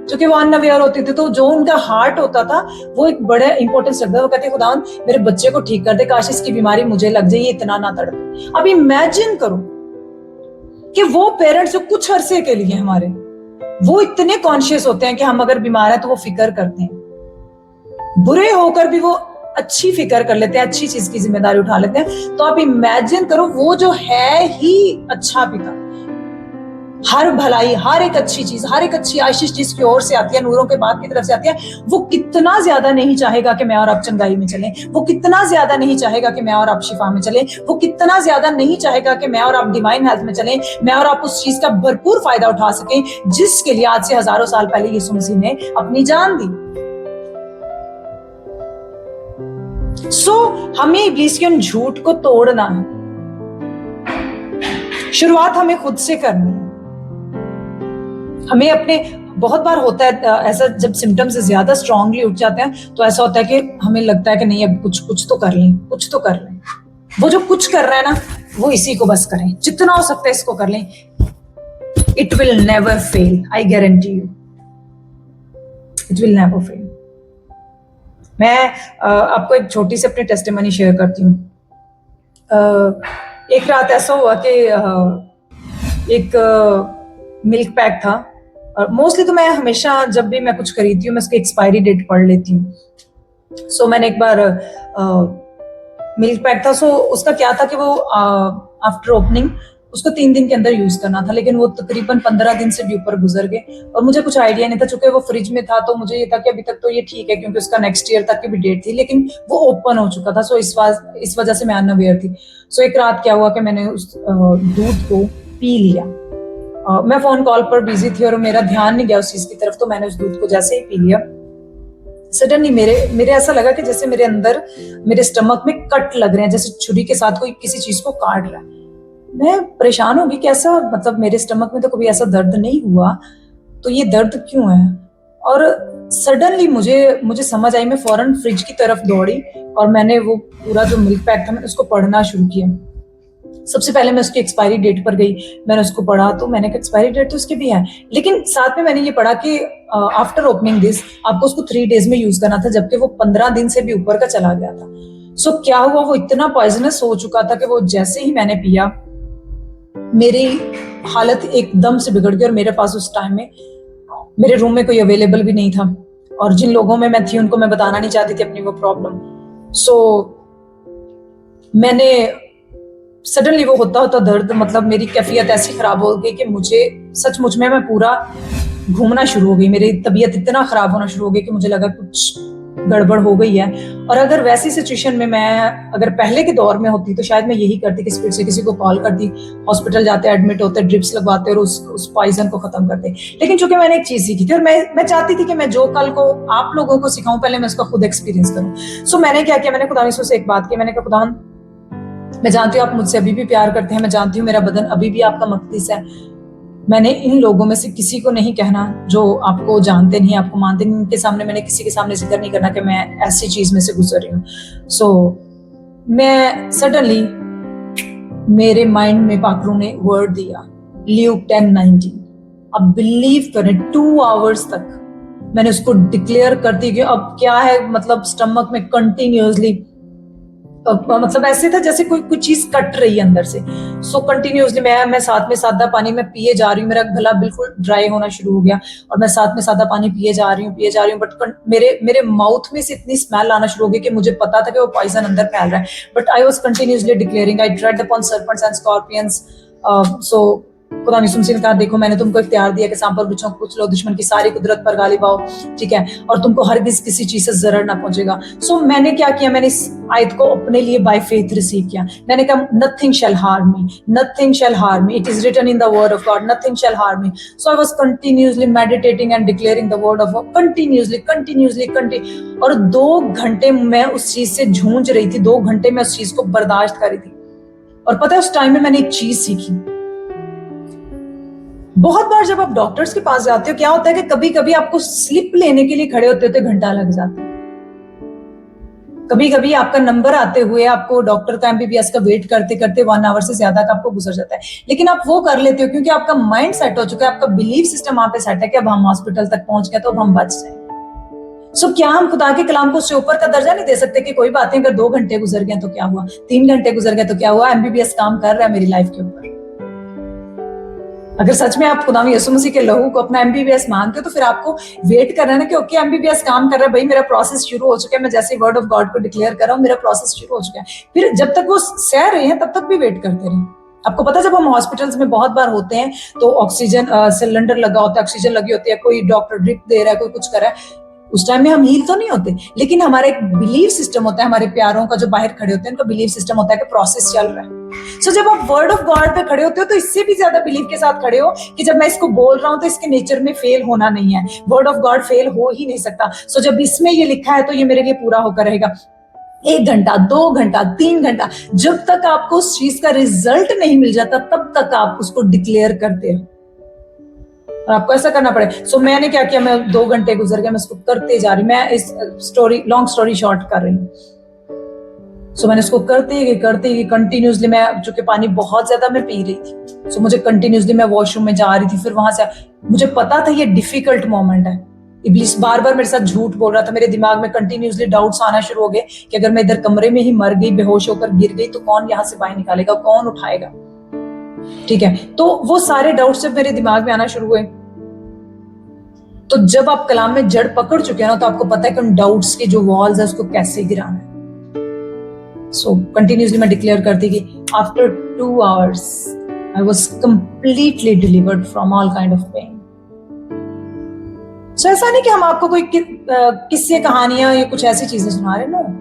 क्योंकि वो अनअवेयर होती थी, तो जो उनका हार्ट होता था वो एक बड़ा इंपॉर्टेंस रखता था। वो कहते खुदावंद मेरे बच्चे को ठीक कर दे, काश इसकी बीमारी मुझे लग जाए, ये इतना ना तड़पे। अब इमेजिन करो कि वो पेरेंट्स जो कुछ अरसे के लिए हमारे, वो इतने कॉन्शियस होते हैं कि हम अगर बीमार हैं तो वो फिक्र करते हैं, बुरे होकर भी वो अच्छी फिक्र कर लेते हैं, अच्छी चीज की जिम्मेदारी उठा लेते हैं। तो आप इमेजिन करो वो जो है ही अच्छा पिता, हर भलाई, हर एक अच्छी चीज, हर एक अच्छी आशीष जिसकी ओर से आती है, नूरों के बाप की तरफ से आती है, वो कितना ज्यादा नहीं चाहेगा कि मैं और आप चंगाई में चलें, वो कितना ज्यादा नहीं चाहेगा कि मैं और आप शिफा में चलें, वो कितना ज्यादा नहीं चाहेगा कि मैं और आप डिवाइन हेल्थ में चलें, मैं और आप उस चीज का भरपूर फायदा उठा सकें जिसके लिए आज से हजारों साल पहले यीशु मसीह ने अपनी जान दी। हमें इब्लीस के उन झूठ को तोड़ना है। शुरुआत हमें खुद से करनी है। हमें अपने बहुत बार होता है ऐसा, जब सिम्टम्स ज्यादा स्ट्रांगली उठ जाते हैं तो ऐसा होता है कि हमें लगता है कि नहीं अब कुछ तो कर लें, कुछ तो कर लें। वो जो कुछ कर रहा है ना, वो इसी को बस करें, जितना हो सकता है इसको कर लें। It will never fail, I guarantee you, it will never fail. मैं आपको एक छोटी सी अपनी टेस्टिमनी शेयर करती हूँ। एक रात ऐसा हुआ कि एक मिल्क पैक था, और मोस्टली तो मैं हमेशा जब भी मैं कुछ खरीदती हूँ मैं उसकी एक्सपायरी डेट पढ़ लेती हूँ। सो मैंने एक बार मिल्क पैक था, सो उसका क्या था कि वो आफ्टर ओपनिंग उसको 3 दिन के अंदर यूज करना था, लेकिन वो तकरीबन 15 दिन से भी ऊपर गुजर गए और मुझे कुछ आइडिया नहीं था। चूंकि वो फ्रिज में था तो मुझे ये था कि अभी तक तो ये ठीक है क्योंकि उसका नेक्स्ट ईयर तक की भी डेट थी, लेकिन वो ओपन हो चुका था। सो इस वजह से मैं अनअवेयर थी। सो एक रात क्या हुआ कि मैंने उस दूध को पी लिया। मैं फोन कॉल पर बिजी थी और मेरा ध्यान नहीं गया उस चीज की तरफ, तो मैंने उस दूध को जैसे ही पी लिया, सडनली मेरे ऐसा लगा कि जैसे मेरे अंदर मेरे स्टमक में कट लग रहे हैं, जैसे छुरी के साथ कोई किसी चीज को काट रहा है। मैं परेशान होगी कि ऐसा, मतलब मेरे स्टमक में तो कभी ऐसा दर्द नहीं हुआ, तो ये दर्द क्यों है। और सडनली मुझे समझ आई, मैं फौरन फ्रिज की तरफ दौड़ी और मैंने वो पूरा जो मिल्क पैक था मैंने उसको पढ़ना शुरू किया। सबसे पहले मैं उसकी एक्सपायरी डेट पर गई, मैंने उसको पढ़ा तो मैंने कहा एक्सपायरी डेट तो उसकी भी है, लेकिन साथ में मैंने ये पढ़ा कि आफ्टर ओपनिंग दिस आपको उसको 3 डेज में यूज करना था, जबकि वो 15 दिन से भी ऊपर का चला गया था। सो क्या हुआ, वो इतना पॉइजनस हो चुका था कि वो जैसे ही मैंने पिया मेरी हालत एकदम से बिगड़ गई। और मेरे पास उस टाइम में मेरे रूम में कोई अवेलेबल भी नहीं था, और जिन लोगों में मैं थी उनको मैं बताना नहीं चाहती थी अपनी वो प्रॉब्लम। सो मैंने सडनली वो होता होता दर्द, मतलब मेरी कैफियत ऐसी खराब हो गई कि मुझे सचमुच में मैं पूरा घूमना शुरू हो गई, मेरी तबीयत इतना खराब होना शुरू हो गई कि मुझे लगा कुछ गड़बड़ हो गई है। और अगर वैसी सिचुएशन में मैं अगर पहले के दौर में होती तो शायद मैं यही करती कि स्पीड से किसी को कॉल करती, हॉस्पिटल जाते, एडमिट होते, ड्रिप्स लगवाते और उस पॉइजन को खत्म करते। लेकिन चूंकि मैंने एक चीज सीखी थी और मैं चाहती थी कि मैं जो कल को आप लोगों को सिखाऊं पहले मैं उसका खुद एक्सपीरियंस करूं। सो मैंने क्या किया, मैंने खुदा से एक बात की, मैंने कहा खुदा मैं जानती हूँ आप मुझसे अभी भी प्यार करते हैं, मैं जानती हूँ मेरा बदन अभी भी आपका मकदस है, मैंने इन लोगों में से किसी को नहीं कहना जो आपको जानते नहीं, आपको मानते नहीं, इनके सामने मैंने किसी के सामने जिक्र नहीं करना कि मैं ऐसी चीज में से गुजर रही हूँ। सो मैं सडनली मेरे माइंड में पाकरू ने वर्ड दिया, ल्यूक 10:19। अब बिलीव करें 2 आवर्स तक मैंने उसको डिक्लेयर करती कि अब क्या है, मतलब स्टमक में कंटिन्यूअसली मतलब ऐसे था जैसे कोई चीज कट रही है अंदर से। सो कंटिन्यूअसली मैं साथ में सादा पानी में पिए जा रही हूँ, मेरा गला बिल्कुल ड्राई होना शुरू हो गया और मैं साथ में सादा पानी पिए जा रही हूँ बट मेरे माउथ में से इतनी स्मेल आना शुरू हो गई कि मुझे पता था कि वो पॉइजन अंदर फैल रहा है, but I was continuously declaring I tread upon serpents and scorpions. So खुदा ने सुन कहा, देखो मैंने तुमको इख्तियार दिया कि सांप और बिच्छों को कुचलो, दुश्मन की सारी कुदरत पर गालिब आओ, ठीक है, और तुमको हरगिज किसी चीज से जरर ना पहुंचेगा। सो मैंने क्या किया, मैंने इस आयत को अपने लिए बाय फेथ रिसीव किया। मैंने कहा nothing shall harm me, nothing shall harm me, it is written in the word of God, nothing shall harm me. So I was continuously meditating and declaring the word of God continuously. और 2 घंटे मैं उस चीज से जूझ रही थी, 2 घंटे मैं उस चीज को बर्दाश्त कर रही थी। और पता है उस टाइम में मैंने एक चीज सीखी। बहुत बार जब आप डॉक्टर्स के पास जाते हो क्या होता है कि कभी कभी आपको स्लिप लेने के लिए खड़े होते होते घंटा लग जाता है, कभी कभी आपका नंबर आते हुए आपको डॉक्टर का एमबीबीएस का वेट करते करते 1 आवर से ज्यादा का आपको गुजर जाता है, लेकिन आप वो कर लेते हो क्योंकि आपका माइंड सेट हो चुका है, आपका बिलीफ सिस्टम वहां पे सेट है कि अब हम हॉस्पिटल तक पहुंच गए तो अब हम बच जाए। सो क्या हम खुदा के कलाम को उससे ऊपर का दर्जा नहीं दे सकते कि कोई बात नहीं, अगर 2 घंटे गुजर गए तो क्या हुआ, 3 घंटे गुजर गए तो क्या हुआ, एमबीबीएस काम कर रहा है मेरी लाइफ के ऊपर। अगर सच में आप खुदा यीशु मसीह के लहू को अपना एमबीबीएस मानते हो तो फिर आपको वेट करना है ना कि ओके एमबीबीएस काम कर रहा है, भाई मेरा प्रोसेस शुरू हो चुका है, मैं जैसे वर्ड ऑफ गॉड को डिक्लेयर कर रहा हूँ मेरा प्रोसेस शुरू हो चुका है। फिर जब तक वो सह रहे हैं तब तक भी वेट करते रहे। आपको पता है जब हम हॉस्पिटल्स में बहुत बार होते हैं तो ऑक्सीजन सिलेंडर लगा होता है, ऑक्सीजन लगी होती है, कोई डॉक्टर ड्रिप दे रहा है, कोई कुछ कर रहा है, उस टाइम में हम हील तो नहीं होते, लेकिन हमारा एक बिलीव सिस्टम होता है, हमारे प्यारों का जो बाहर खड़े होते हैं उनका बिलीव सिस्टम होता है कि प्रोसेस चल रहा है। सो जब आप वर्ड ऑफ गॉड पे खड़े होते हो तो इससे भी ज्यादा बिलीव के साथ खड़े हो कि जब मैं इसको बोल रहा हूं तो इसके नेचर में फेल होना नहीं है, वर्ड ऑफ गॉड फेल हो ही नहीं सकता। सो जब इसमें ये लिखा है तो ये मेरे लिए पूरा होकर रहेगा। 1 घंटा, 2 घंटा, 3 घंटा, जब तक आपको उस चीज का रिजल्ट नहीं मिल जाता तब तक आप उसको डिक्लेयर करते हो। और आपको ऐसा करना पड़े। सो मैंने क्या किया, मैं 2 घंटे गुजर गए, मैं इसको करते जा रही, मैं इस लॉन्ग स्टोरी शॉर्ट कर रही हूँ। सो मैंने इसको करते ही कंटिन्यूसली, मैं चूंकि पानी बहुत ज्यादा मैं पी रही थी, सो मुझे कंटिन्यूसली मैं वॉशरूम में जा रही थी, फिर वहां से मुझे पता था ये डिफिकल्ट मोमेंट है। इब्लीस बार बार मेरे साथ झूठ बोल रहा था, मेरे दिमाग में कंटिन्यूसली डाउट्स आना शुरू हो गए कि अगर मैं इधर कमरे में ही मर गई, बेहोश होकर गिर गई, तो कौन यहाँ से बाहर निकालेगा, कौन उठाएगा। ठीक है, तो वो सारे डाउट्स जब मेरे दिमाग में आना शुरू हुए, तो जब आप कलाम में जड़ पकड़ चुके हैं ना, तो आपको पता है कि उन डाउट्स के जो वॉल्स है उसको कैसे गिराना है। सो कंटिन्यूसली मैं डिक्लेयर करती कि after 2 hours I was completely delivered from all kind of pain. So ऐसा नहीं कि हम आपको कोई किस्से कहानियां या कुछ ऐसी चीजें सुना रहे, नो।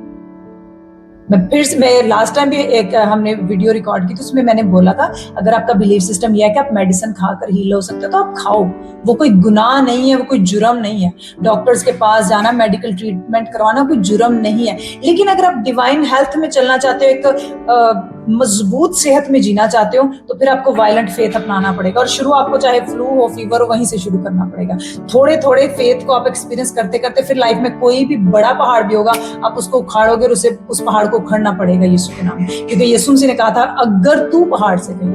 मैं लास्ट टाइम भी एक हमने वीडियो रिकॉर्ड की, तो उसमें मैंने बोला था अगर आपका बिलीफ सिस्टम यह है कि आप मेडिसिन खाकर हील हो सकते हो, तो आप खाओ। वो कोई गुनाह नहीं है, वो कोई जुर्म नहीं है। डॉक्टर्स के पास जाना, मेडिकल ट्रीटमेंट करवाना कोई जुर्म नहीं है। लेकिन अगर आप डिवाइन हेल्थ में चलना चाहते हो, एक मजबूत सेहत में जीना चाहते हो, तो फिर आपको वायलेंट फेथ अपनाना पड़ेगा। और शुरू आपको चाहे फ्लू हो, फीवर हो, वहीं से शुरू करना पड़ेगा। थोड़े थोड़े फेथ को आप एक्सपीरियंस करते करते फिर लाइफ में कोई भी बड़ा पहाड़ भी होगा, आप उसको उखाड़ोगे और उस पहाड़ को उखड़ना पड़ेगा यीशु के नाम। क्योंकि यीशु मसीह ने कहा था अगर तू पहाड़ से गई,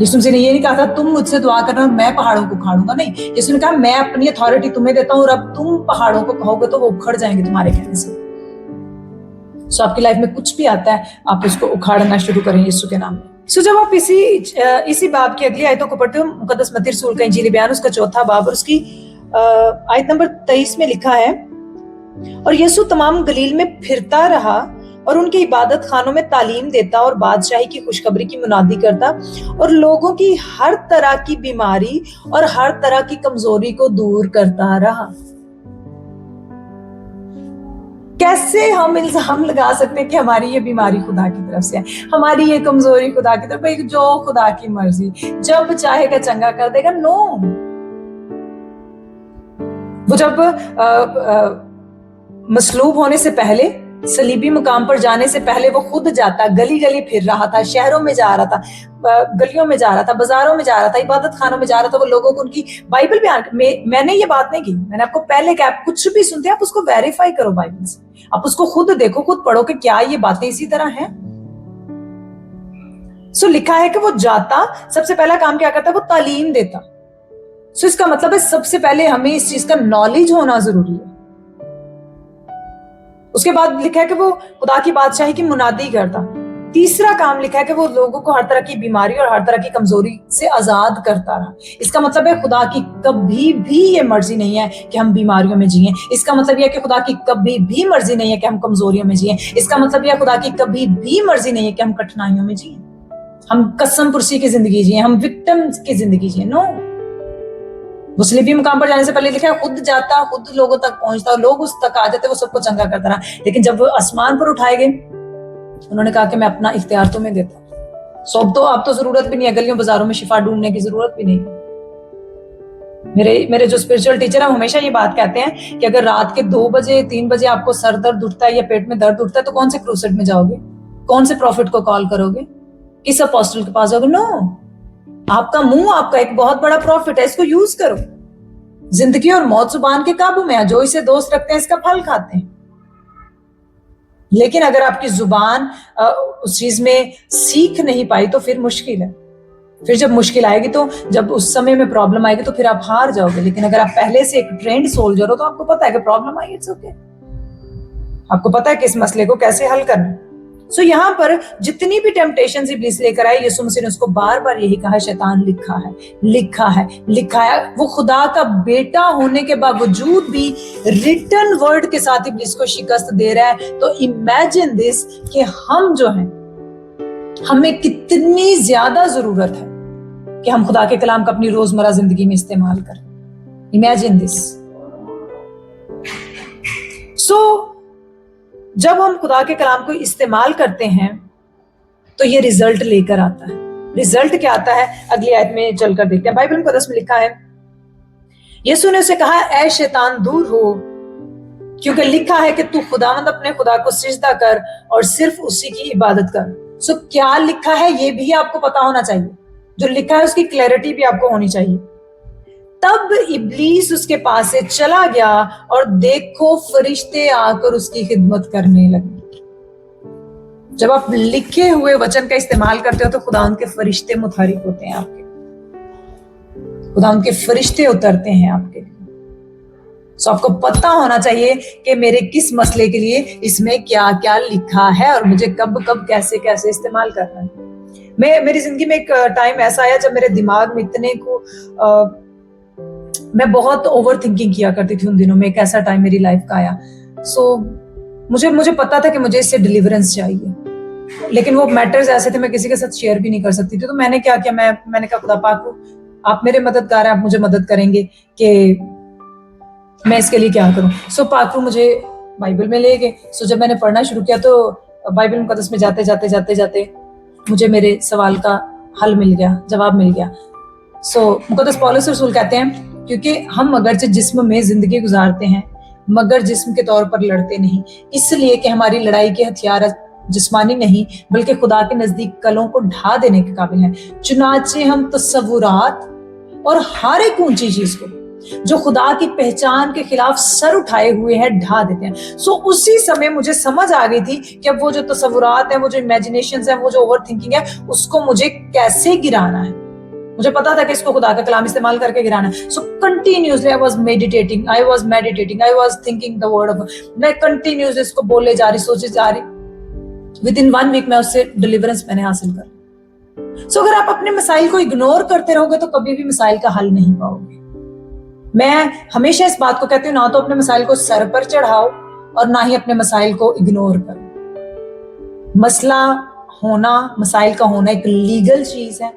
यीशु मसीह ने ये नहीं कहा था तुम मुझसे दुआ करना मैं पहाड़ों को उखाड़ूंगा, नहीं। यीशु ने कहा मैं अपनी अथॉरिटी तुम्हें देता हूं, और अब तुम पहाड़ों को कहोगे तो वो उखड़ जाएंगे तुम्हारे कहने से। सो आपकी लाइफ में कुछ भी आता है, आप उसको उखाड़ना शुरू करें यीशु के नाम में। सो जब आप इसी बाब की अगली आयतों को पढ़ते हो, मुकद्दस मत्ती रसूल का इंजील बयान उसका 4था बाब और उसकी आयत नंबर 23 में लिखा है, और यीशु तमाम गलील में फिरता रहा और उनके इबादत खानों में तालीम देता और बादशाही की खुशखबरी की मुनादी करता, और लोगों की हर तरह की बीमारी और हर तरह की कमजोरी को दूर करता रहा। कैसे हम इल्जाम लगा सकते हैं कि हमारी ये बीमारी खुदा की तरफ से है, हमारी ये कमजोरी खुदा की तरफ, भाई जो खुदा की मर्जी, जब चाहेगा चंगा कर देगा। नो, वो जब मसलूब होने से पहले, सलीबी मुकाम पर जाने से पहले वो खुद जाता, गली गली फिर रहा था, शहरों में जा रहा था, गलियों में जा रहा था, बाजारों में जा रहा था, इबादत खानों में जा रहा था, वो लोगों को उनकी बाइबल मैंने ये बात नहीं की, मैंने आपको पहले क्या, आप कुछ भी सुनते हैं आप उसको वेरीफाई करो बाइबल से, आप उसको खुद देखो, खुद पढ़ो कि क्या ये बातें इसी तरह हैं। सो लिखा है कि वो जाता, सबसे पहला काम क्या करता, वो तालीम देता। सो इसका मतलब है सबसे पहले हमें इस चीज का नॉलेज होना जरूरी है। उसके बाद लिखा है कि वो खुदा की बादशाही की मुनादी करता। तीसरा काम लिखा है कि वो लोगों को हर तरह की बीमारी और हर तरह की कमजोरी से आजाद करता रहा। इसका मतलब है खुदा की कभी भी ये मर्जी नहीं है कि हम बीमारियों में जिए। इसका मतलब यह है कि खुदा की कभी भी मर्जी नहीं है कि हम कमजोरियों में जिए। इसका मतलब यह खुदा की कभी भी मर्जी नहीं है कि हम कठिनाइयों में जिए, हम कसम पुरसी की जिंदगी जिए, हम विक्टिम की जिंदगी जिए। नो, वो सलीबी मुकाम पर जाने से पहले लिखा है खुद जाता, खुद लोगों तक पहुंचता, लोग उस तक आ जाते, वो सबको चंगा करता रहा। लेकिन जब वो आसमान पर उठाए गए, उन्होंने कहा कि मैं अपना इख्तियार तुम्हें देता हूं। सो अब तो जरूरत भी नहीं है, गलियों बाजारों में शिफा ढूंढने की जरूरत भी नहीं। मेरे जो स्पिरिचुअल टीचर है हमेशा ये बात कहते हैं कि अगर रात के 2 बजे 3 बजे आपको सर दर्द उठता है या पेट में दर्द उठता है, तो कौन से क्रूसेड में जाओगे, कौन से प्रॉफिट को कॉल करोगे, किस अपोस्टल के पास जाओगे? नो, आपका मुंह आपका एक बहुत बड़ा प्रॉफिट है, इसको यूज करो। जिंदगी और मौत जुबान के काबू में है, जो इसे दोस्त रखते हैं इसका फल खाते हैं। लेकिन अगर आपकी जुबान उस चीज में सीख नहीं पाई तो फिर मुश्किल है। फिर जब मुश्किल आएगी, तो जब उस समय में प्रॉब्लम आएगी, तो फिर आप हार जाओगे। लेकिन अगर आप पहले से एक ट्रेंड सोल्जर हो, तो आपको पता है कि प्रॉब्लम आई, इट्स ओके, आपको पता है कि इस मसले को कैसे हल करना। सो यहाँ पर जितनी भी टेम्पटेशन इब्लीस लेकर आए, यीशु मसीह ने उसको बार बार यही कहा, शैतान लिखा है, लिखा है, लिखा है। वो खुदा का बेटा होने के बावजूद भी रिटन वर्ड के साथ इब्लीस को शिकस्त दे रहा है। तो इमेजिन दिस कि हम जो हैं, हमें कितनी ज्यादा जरूरत है कि हम खुदा के कलाम का अपनी रोजमर्रा जिंदगी में इस्तेमाल करें। Imagine this. सो जब हम खुदा के कलाम को इस्तेमाल करते हैं, तो ये रिजल्ट लेकर आता है। रिजल्ट क्या आता है, अगली आयत में चलकर देखते हैं। बाइबल मुकद्दस में लिखा है, यीशु ने उसे कहा, ऐ शैतान दूर हो, क्योंकि लिखा है कि तू खुदावंद अपने खुदा को सिजदा कर और सिर्फ उसी की इबादत कर। सो क्या लिखा है ये भी आपको पता होना चाहिए। जो लिखा है उसकी क्लैरिटी भी आपको होनी चाहिए। तब इब्लीस उसके पास से चला गया और देखो फरिश्ते आकर उसकी खिदमत करने लगे। जब आप लिखे हुए वचन का इस्तेमाल करते हो तो खुदा उनके फरिश्ते मुतहरिक होते हैं आपके, खुदा उनके फरिश्ते उतरते हैं आपके लिए। सो आपको पता होना चाहिए कि मेरे किस मसले के लिए इसमें क्या क्या लिखा है और मुझे कब कब कैसे कैसे इस्तेमाल करना है। मेरी जिंदगी में एक टाइम ऐसा आया जब मेरे दिमाग में इतने को मैं बहुत ओवर थिंकिंग किया करती थी उन दिनों में। एक ऐसा टाइम मेरी लाइफ का आया। सो मुझे पता था कि मुझे इससे डिलीवरेंस चाहिए, लेकिन वो मैटर्स ऐसे थे मैं किसी के साथ शेयर भी नहीं कर सकती थी। तो मैंने क्या किया, मैंने कहा खुदा पाक आप मेरे मददगार हैं, आप मुझे मदद करेंगे कि मैं इसके लिए क्या करूं। सो पाकू मुझे बाइबल में ले गए। सो जब मैंने पढ़ना शुरू किया तो बाइबल मुकद्दस में जाते जाते जाते जाते मुझे मेरे सवाल का हल मिल गया, जवाब मिल गया। सो मुकद्दस पौलुस रसूल कहते हैं क्योंकि हम अगरचे जिस्म में जिंदगी गुजारते हैं मगर जिस्म के तौर पर लड़ते नहीं, इसलिए कि हमारी लड़ाई के हथियार जिस्मानी नहीं बल्कि खुदा के नजदीक कलों को ढा देने के काबिल हैं। चुनाचे हम तसव्वुरात और हर एक ऊंची चीज को जो खुदा की पहचान के खिलाफ सर उठाए हुए हैं ढा देते हैं। सो उसी समय मुझे समझ आ गई थी कि अब वो जो तसव्वुरात है, वो जो इमेजिनेशंस है, वो जो ओवर थिंकिंग है, उसको मुझे कैसे गिराना है। मुझे पता था कि इसको खुदा का कलाम इस्तेमाल करके गिराना है। So continuously I was meditating, I was thinking the word of, मैं कंटिन्यूअसली इसको बोले जा रही, सोचे जा रही। विद इन 1 वीक में उससे डिलीवरेंस मैंने हासिल कर। सो अगर आप अपने मसाइल को इग्नोर करते रहोगे तो कभी भी मसाइल का हल नहीं पाओगे। मैं हमेशा इस बात को कहती हूँ, ना तो अपने मसाइल को सर पर चढ़ाओ और ना ही अपने मसाइल को इग्नोर करो। मसला होना, मसाइल का होना एक लीगल चीज है।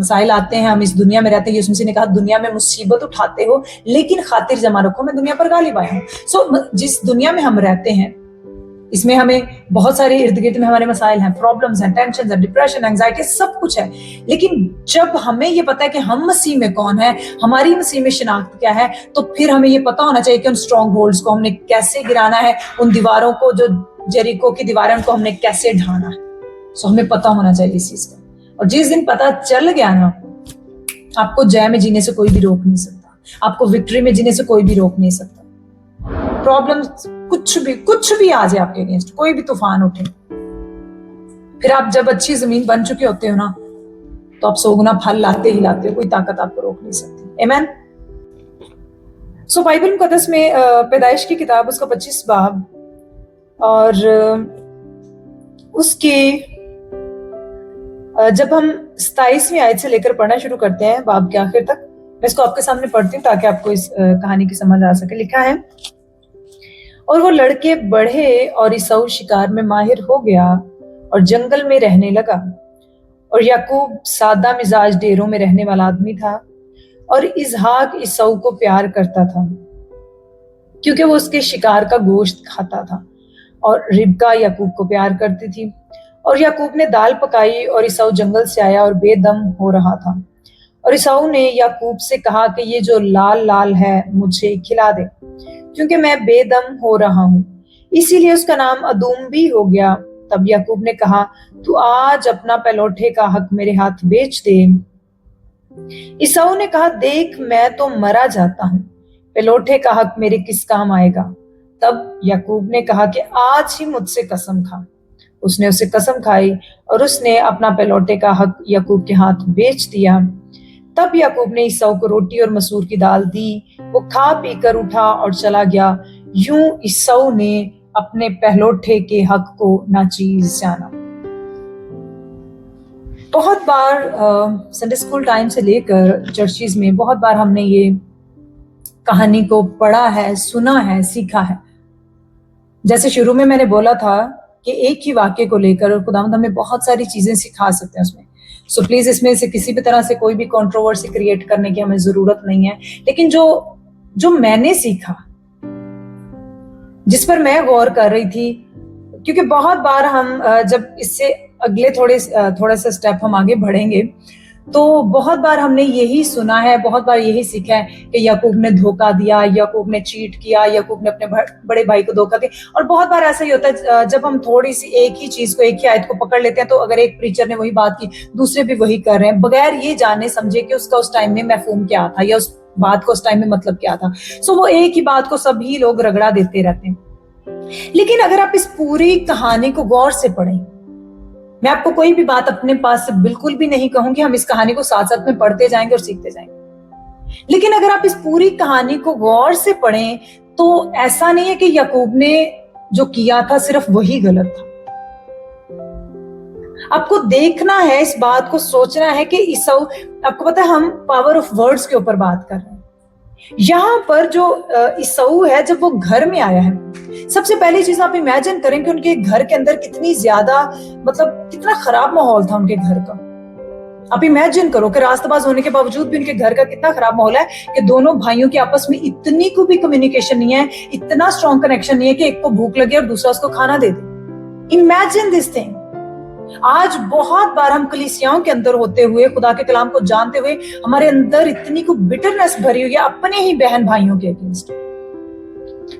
मसाइल आते हैं, हम इस दुनिया में रहते हैं। यीशु मसीह ने कहा दुनिया में मुसीबत उठाते हो लेकिन खातिर जमा रखो, मैं दुनिया पर गालिब आया हूं। सो जिस दुनिया में हम रहते हैं इसमें हमें बहुत सारे इर्द गिर्द में हमारे मसाइल हैं, प्रॉब्लम्स हैं, टेंशन है, डिप्रेशन, एंजाइटी, सब कुछ है। लेकिन जब हमें ये पता है कि हम मसीह में कौन है, हमारी मसीह में शिनाख्त क्या है, तो फिर हमें ये पता होना चाहिए कि उन स्ट्रॉन्ग होल्ड्स को हमने कैसे गिराना है, उन दीवारों को, जो जेरिको की दीवारें, उनको हमने कैसे ढाना है। सो हमें पता होना चाहिए इस चीज का। और जिस दिन पता चल गया ना, आपको जय में जीने से कोई भी रोक नहीं सकता, आपको विक्ट्री में जीने से कोई भी रोक नहीं सकता। प्रॉब्लम कुछ भी आ जाए आपके अगेंस्ट, कोई भी तूफान उठे, फिर आप जब अच्छी जमीन बन चुके होते हो ना, तो आप 100 गुना फल लाते ही लाते हो, कोई ताकत आपको रोक नहीं सकती। आमीन। सो बाइबल मुकद्दस में पैदाइश की किताब उसका 25 बाब और उसके जब हम 27वीं आयत से लेकर पढ़ना शुरू करते हैं बाब के आखिर तक, मैं इसको आपके सामने पढ़ती हूँ ताकि आपको इस कहानी की समझ आ सके। लिखा है, और वो लड़के बढ़े और ईसाऊ शिकार में माहिर हो गया और जंगल में रहने लगा। और याकूब सादा मिजाज डेरों में रहने वाला आदमी था और इसहाक ईसाऊ को प्यार करता था क्योंकि वो उसके शिकार का गोश्त खाता था। और रिबका याकूब को प्यार करती थी। और याकूब ने दाल पकाई और ईसाऊ जंगल से आया और बेदम हो रहा था। और ईसाऊ ने याकूब से कहा कि ये जो लाल लाल है मुझे खिला दे क्योंकि मैं बेदम हो रहा हूं। इसीलिए उसका नाम अदूम भी हो गया। तब याकूब ने कहा, तू आज अपना पहलौठे का हक मेरे हाथ बेच दे। ईसाऊ ने कहा, देख मैं तो मरा जाता हूं, पहलौठे का हक मेरे किस काम आएगा। तब याकूब ने कहा कि आज ही मुझसे कसम खा। उसने उसे कसम खाई और उसने अपना पहलौठे का हक याकूब के हाथ बेच दिया। तब याकूब ने ईसाऊ को रोटी और मसूर की दाल दी। वो खा पी कर उठा और चला गया। यूं ईसाऊ ने अपने पहलौठे के हक को नाचीज जाना। बहुत बार संडे स्कूल टाइम से लेकर चर्चिज में बहुत बार हमने ये कहानी को पढ़ा है, सुना है, सीखा है। जैसे शुरू में मैंने बोला था कि एक ही वाक्य को लेकर खुदावंद हमें बहुत सारी चीजें सिखा सकते हैं उसमें। सो प्लीज इसमें से किसी भी तरह से कोई भी कंट्रोवर्सी क्रिएट करने की हमें जरूरत नहीं है। लेकिन जो मैंने सीखा, जिस पर मैं गौर कर रही थी, क्योंकि बहुत बार हम जब इससे अगले थोड़ा सा स्टेप हम आगे बढ़ेंगे तो बहुत बार हमने यही सुना है, बहुत बार यही सीखा है कि याकूब ने धोखा दिया, याकूब ने चीट किया, याकूब ने अपने बड़े भाई को धोखा दिया। और बहुत बार ऐसा ही होता है जब हम थोड़ी सी एक ही चीज को, एक ही आयत को पकड़ लेते हैं तो अगर एक प्रीचर ने वही बात की, दूसरे भी वही कर रहे हैं बगैर ये जाने समझे कि उसका उस टाइम में मफहूम क्या था या बात को उस टाइम में मतलब क्या था। सो वो एक ही बात को सभी लोग रगड़ा देते रहते हैं। लेकिन अगर आप इस पूरी कहानी को गौर से पढ़ें, मैं आपको कोई भी बात अपने पास से बिल्कुल भी नहीं कहूंगी, हम इस कहानी को साथ साथ में पढ़ते जाएंगे और सीखते जाएंगे। लेकिन अगर आप इस पूरी कहानी को गौर से पढ़ें तो ऐसा नहीं है कि याकूब ने जो किया था सिर्फ वही गलत था। आपको देखना है, इस बात को सोचना है कि ईसाऊ, आपको पता है हम पावर ऑफ वर्ड्स के ऊपर बात कर रहे हैं। यहां पर जो ईसाऊ है, जब वो घर में आया है, सबसे पहली चीज आप इमेजिन करें कि उनके घर के अंदर कितनी ज्यादा, मतलब कितना खराब माहौल था उनके घर का। आप इमेजिन करो कि रास्तबाज होने के बावजूद भी उनके घर का कितना खराब माहौल है कि दोनों भाइयों के आपस में इतनी को भी कम्युनिकेशन नहीं है, इतना स्ट्रॉन्ग कनेक्शन नहीं है कि एक को भूख लगे और दूसरा उसको खाना दे दे। Imagine this thing. आज बहुत बार हम कलीसियाओं के अंदर होते हुए, खुदा के कलाम को जानते हुए, हमारे अंदर इतनी को बिटरनेस भरी हुई है अपने ही बहन भाइयों के अगेंस्ट।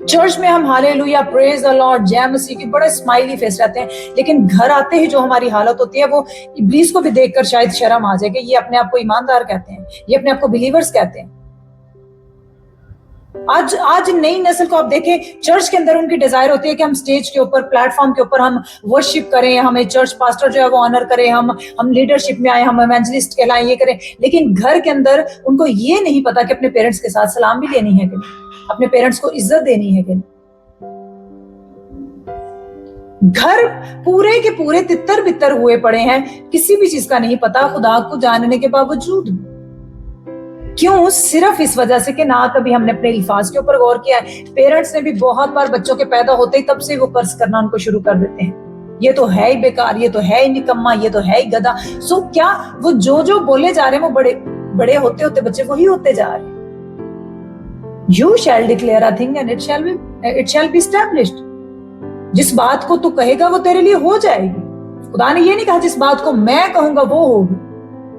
चर्च में हम हालेलुया, प्रेज द लॉर्ड, जय मसीह की बड़े स्माइली फेस रहते हैं, लेकिन घर आते ही जो हमारी हालत होती है वो इब्लीस को भी देखकर शायद शर्म आ जाए कि ये अपने आप को ईमानदार कहते हैं, ये अपने आप को बिलीवर्स कहते हैं। आज नई नस्ल को आप देखें, चर्च के अंदर उनकी डिजायर होती है कि हम स्टेज के ऊपर, प्लेटफॉर्म के ऊपर हम वर्शिप करें, हमें चर्च पास्टर जो है वो ऑनर करें, हम लीडरशिप में आए, हम इवेंजलिस्ट कहलाएं, ये करें। लेकिन घर के अंदर उनको ये नहीं पता कि अपने पेरेंट्स के साथ सलाम भी लेनी है कि नहीं, अपने पेरेंट्स को इज्जत देनी है कि नहीं। घर पूरे के पूरे तितर बितर हुए पड़े हैं, किसी भी चीज का नहीं पता खुदा को जानने के बावजूद। क्यों? सिर्फ इस वजह से कि ना कभी हमने अपने अल्फाज के ऊपर गौर किया है। पेरेंट्स ने भी बहुत बार बच्चों के पैदा होते ही तब से वो कर्ज करना उनको शुरू कर देते हैं, ये तो है ही बेकार, ये तो है ही निकम्मा, ये तो है ही गधा। सो क्या वो जो बोले जा रहे हैं वो बड़े बड़े होते होते बच्चे वही होते जा रहे हैं। You shall declare a thing and it shall be established. जिस बात को तू कहेगा वो तेरे लिए हो जाएगी। खुदा ने ये नहीं कहा जिस बात को मैं कहूंगा वो होगी,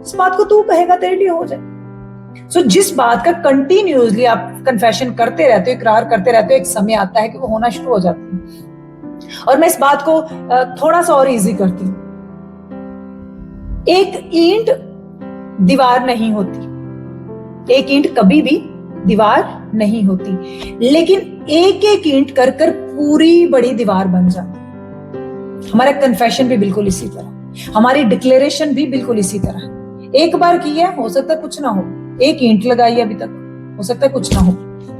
जिस बात को तू कहेगा तेरे लिए हो जाएगी। सो जिस बात का कंटिन्यूअसली आप कन्फेशन करते रहते हो, इकरार करते रहते हो, एक समय आता है कि वो होना शुरू हो जाती है। और मैं इस बात को थोड़ा सा और इजी करती हूँ। एक ईंट दीवार नहीं होती, एक ईंट कभी भी दीवार नहीं होती, लेकिन एक एक ईंट कर कर पूरी बड़ी दीवार बन जाती। हमारा कन्फेशन भी बिल्कुल इसी तरह, हमारी डिक्लेरेशन भी बिल्कुल इसी तरह। एक बार की है, हो सकता है कुछ ना हो, एक ईंट लगाई है अभी तक, हो सकता है कुछ ना हो।